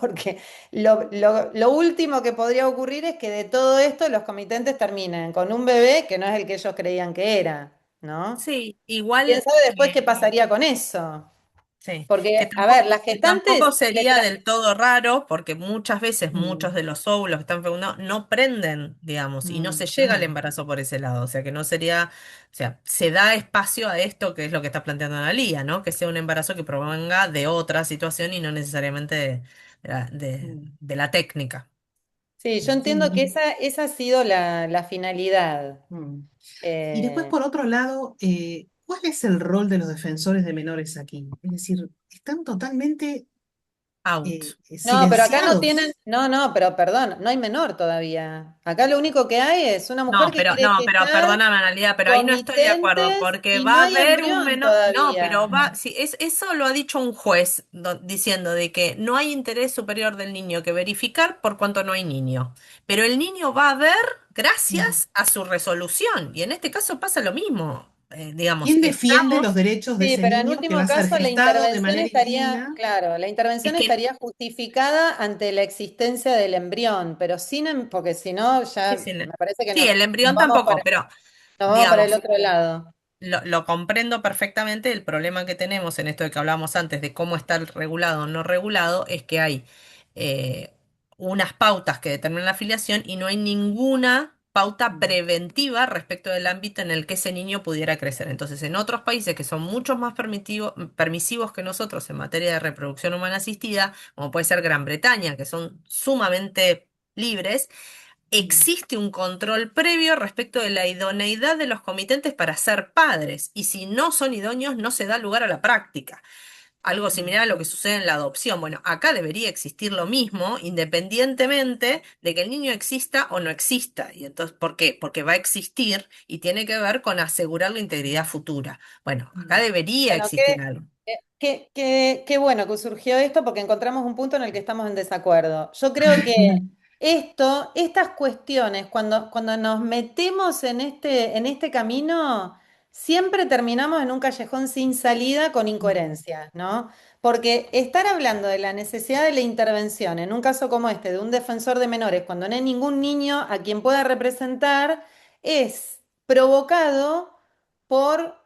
Porque lo último que podría ocurrir es que de todo esto los comitentes terminen con un bebé que no es el que ellos creían que era, ¿no? Sí, ¿Quién igual sabe después qué pasaría con eso? sí, Porque, a ver, las que tampoco gestantes sería del todo raro, porque muchas veces muchos Mm, de los óvulos que están fecundados no prenden, digamos, y no se llega al claro. embarazo por ese lado. O sea, que no sería, o sea, se da espacio a esto que es lo que está planteando Analía, ¿no? Que sea un embarazo que provenga de otra situación y no necesariamente Mm, de la técnica. sí, yo sí. entiendo que esa ha sido la finalidad. Mm. Y después, Eh, por otro lado, ¿cuál es el rol de los defensores de menores aquí? Es decir, están totalmente Out. no, pero acá no tienen, silenciados. no, no, pero perdón, no hay menor todavía. Acá lo único que hay es una mujer que quiere No, pero gestar perdóname, Analia, pero ahí no estoy de acuerdo, comitentes porque y no va a hay haber un embrión menor, no, pero todavía. va, si es, eso lo ha dicho un juez diciendo de que no hay interés superior del niño que verificar por cuanto no hay niño, pero el niño va a ver Mm. gracias a su resolución, y en este caso pasa lo mismo, digamos, ¿Quién defiende los estamos, derechos de Sí, ese pero en niño que va último a ser caso la gestado de intervención manera estaría, indigna? claro, la es intervención que, estaría justificada ante la existencia del embrión, pero sin, porque si no sí, ya sí, me parece que sí, el nos embrión vamos tampoco, pero nos vamos para el digamos, otro lado. lo comprendo perfectamente. El problema que tenemos en esto de que hablábamos antes de cómo está el regulado o no regulado es que hay eh, unas pautas que determinan la afiliación y no hay ninguna pauta Mm, preventiva respecto del ámbito en el que ese niño pudiera crecer. Entonces, en otros países que son mucho más permisivos que nosotros en materia de reproducción humana asistida, como puede ser Gran Bretaña, que son sumamente libres, mm, existe un control previo respecto de la idoneidad de los comitentes para ser padres, y si no son idóneos no se da lugar a la práctica. Algo similar mm. a lo que sucede en la adopción. Bueno, acá debería existir lo mismo, independientemente de que el niño exista o no exista. ¿Y entonces por qué? Porque va a existir y tiene que ver con asegurar la integridad futura. Bueno, acá Mm. debería Bueno, existir algo. qué bueno que surgió esto porque encontramos un punto en el que estamos en desacuerdo. Yo creo que estas cuestiones, cuando nos metemos en este camino, siempre terminamos en un callejón sin salida con Mm. incoherencias, ¿no? Porque estar hablando de la necesidad de la intervención en un caso como este, de un defensor de menores, cuando no hay ningún niño a quien pueda representar, es provocado por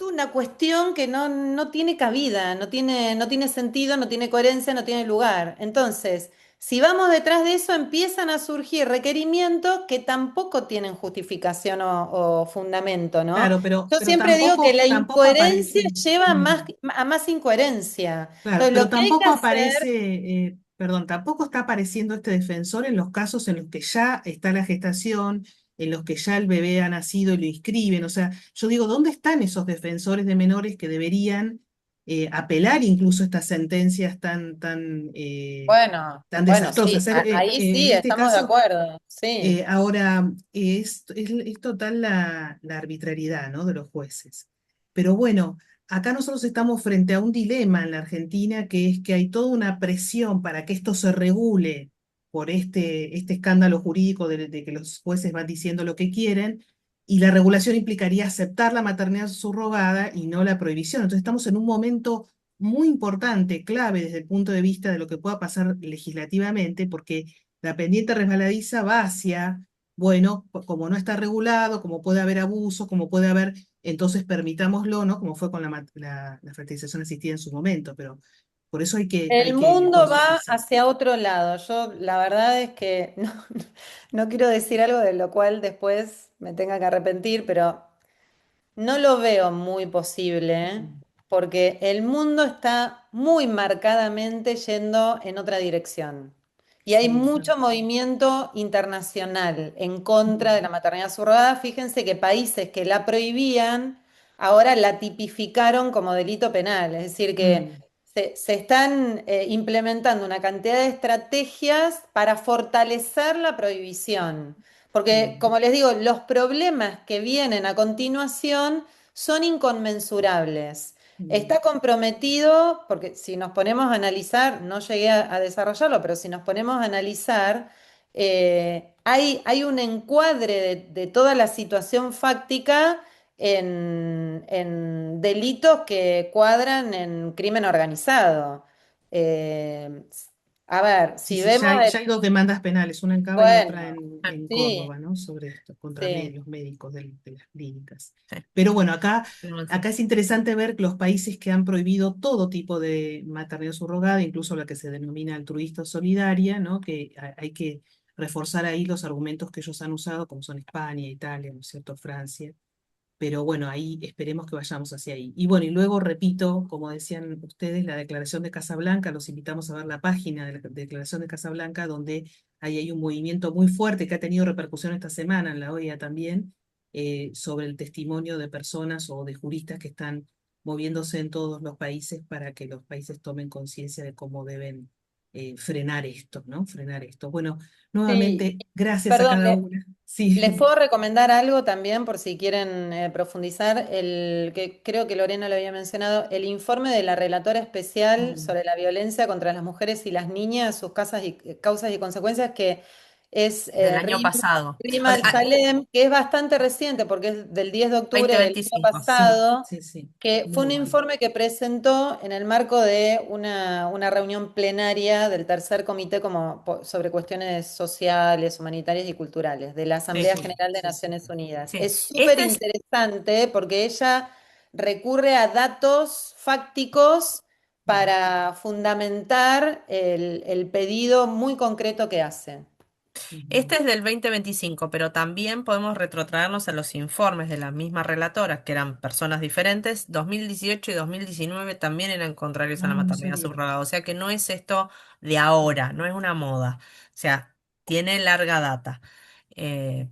una cuestión que no tiene cabida, no tiene sentido, no tiene coherencia, no tiene lugar. Entonces, si vamos detrás de eso, empiezan a surgir requerimientos que tampoco tienen justificación o fundamento, ¿no? Claro, Yo pero siempre digo que la tampoco incoherencia aparece. lleva Mm. a más incoherencia. Claro, Entonces, pero lo que hay que tampoco hacer, aparece, perdón, tampoco está apareciendo este defensor en los casos en los que ya está la gestación, en los que ya el bebé ha nacido y lo inscriben. O sea, yo digo, ¿dónde están esos defensores de menores que deberían apelar incluso estas sentencias tan bueno, desastrosas? sí, ahí En sí, este estamos de caso, acuerdo, sí. ahora es total la arbitrariedad, ¿no? De los jueces. Pero bueno. Acá nosotros estamos frente a un dilema en la Argentina, que es que hay toda una presión para que esto se regule por este escándalo jurídico de que los jueces van diciendo lo que quieren, y la regulación implicaría aceptar la maternidad subrogada y no la prohibición. Entonces estamos en un momento muy importante, clave desde el punto de vista de lo que pueda pasar legislativamente, porque la pendiente resbaladiza va hacia, bueno, como no está regulado, como puede haber abuso, como puede haber entonces permitámoslo, ¿no? Como fue con la fertilización asistida en su momento, pero por eso hay El que mundo va concientizar. hacia otro lado. Yo la verdad es que no quiero decir algo de lo cual después me tenga que arrepentir, pero no lo veo muy posible, ¿eh? Mm. Porque el mundo está muy marcadamente yendo en otra dirección. Y hay Sí, sí. mucho movimiento internacional en contra de Mm, la maternidad subrogada. Fíjense que países que la prohibían ahora la tipificaron como delito penal. Es decir, que mm, se están implementando una cantidad de estrategias para fortalecer la prohibición. Porque, Bien. como les digo, los problemas que vienen a continuación son inconmensurables. Mm. Está comprometido, porque si nos ponemos a analizar, no llegué a desarrollarlo, pero si nos ponemos a analizar, hay un encuadre de toda la situación fáctica en delitos que cuadran en crimen organizado. Eh, a ver, Sí, si sí, vemos ya hay dos demandas penales, una en Cava y otra bueno, en sí, Córdoba, ¿no? Sobre esto, contra sí, los médicos de las clínicas. Sí, Pero bueno, tenemos acá es interesante ver los países que han prohibido todo tipo de maternidad subrogada, incluso la que se denomina altruista o solidaria, ¿no? Que hay que reforzar ahí los argumentos que ellos han usado, como son España, Italia, ¿no es cierto?, Francia. Pero bueno, ahí esperemos que vayamos hacia ahí. Y bueno, y luego repito, como decían ustedes, la Declaración de Casablanca, los invitamos a ver la página de la Declaración de Casablanca, donde ahí hay un movimiento muy fuerte que ha tenido repercusión esta semana en la OEA también, sobre el testimonio de personas o de juristas que están moviéndose en todos los países para que los países tomen conciencia de cómo deben frenar esto, ¿no? Frenar esto. Bueno, sí. nuevamente, gracias a Perdón, cada una. Sí. les puedo recomendar algo también por si quieren profundizar, el que creo que Lorena lo había mencionado, el informe de la relatora especial sobre la violencia contra las mujeres y las niñas, sus causas y consecuencias, que es del año pasado. Rima O sea, Al-Salem, que es bastante reciente porque es del 10 de octubre del año 2025. Sí, pasado, sí, sí, que fue muy un bueno. informe que presentó en el marco de una reunión plenaria del tercer comité sobre cuestiones sociales, humanitarias y culturales de la Sí, Asamblea Sí, General de sí, sí. Naciones Unidas. sí. Es súper Este es interesante porque ella recurre a datos fácticos Mm, para fundamentar el pedido muy concreto que hace. ujú. Este es del 2025, pero también podemos retrotraernos a los informes de la misma relatora, que eran personas diferentes. 2018 y 2019 también eran contrarios a la Ah, no maternidad sabía. subrogada. O sea que no es esto de ahora, no es una moda. O sea, tiene larga data.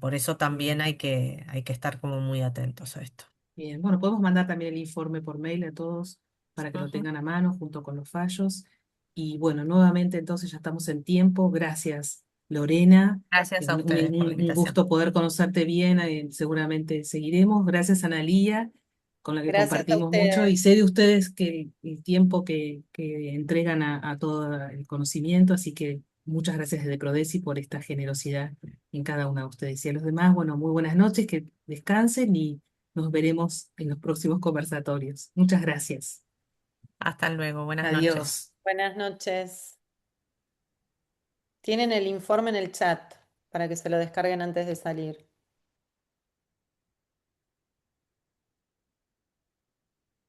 Por eso también Bien, hay que estar como muy atentos a esto. bien. Bueno, podemos mandar también el informe por mail a todos para que lo Ujú. tengan a mano junto con los fallos. Y bueno, nuevamente entonces ya estamos en tiempo. Gracias, Lorena. Gracias a Un, ustedes por la un invitación. gusto poder conocerte bien. Seguramente seguiremos. Gracias, Analía, con la que Gracias a compartimos mucho. Y ustedes. sé de ustedes que el tiempo que entregan a todo el conocimiento. Así que muchas gracias desde Prodesi por esta generosidad en cada una de ustedes. Y a los demás, bueno, muy buenas noches, que descansen y nos veremos en los próximos conversatorios. Muchas gracias. Hasta luego, buenas noches. Adiós. Buenas noches. Tienen el informe en el chat para que se lo descarguen antes de salir.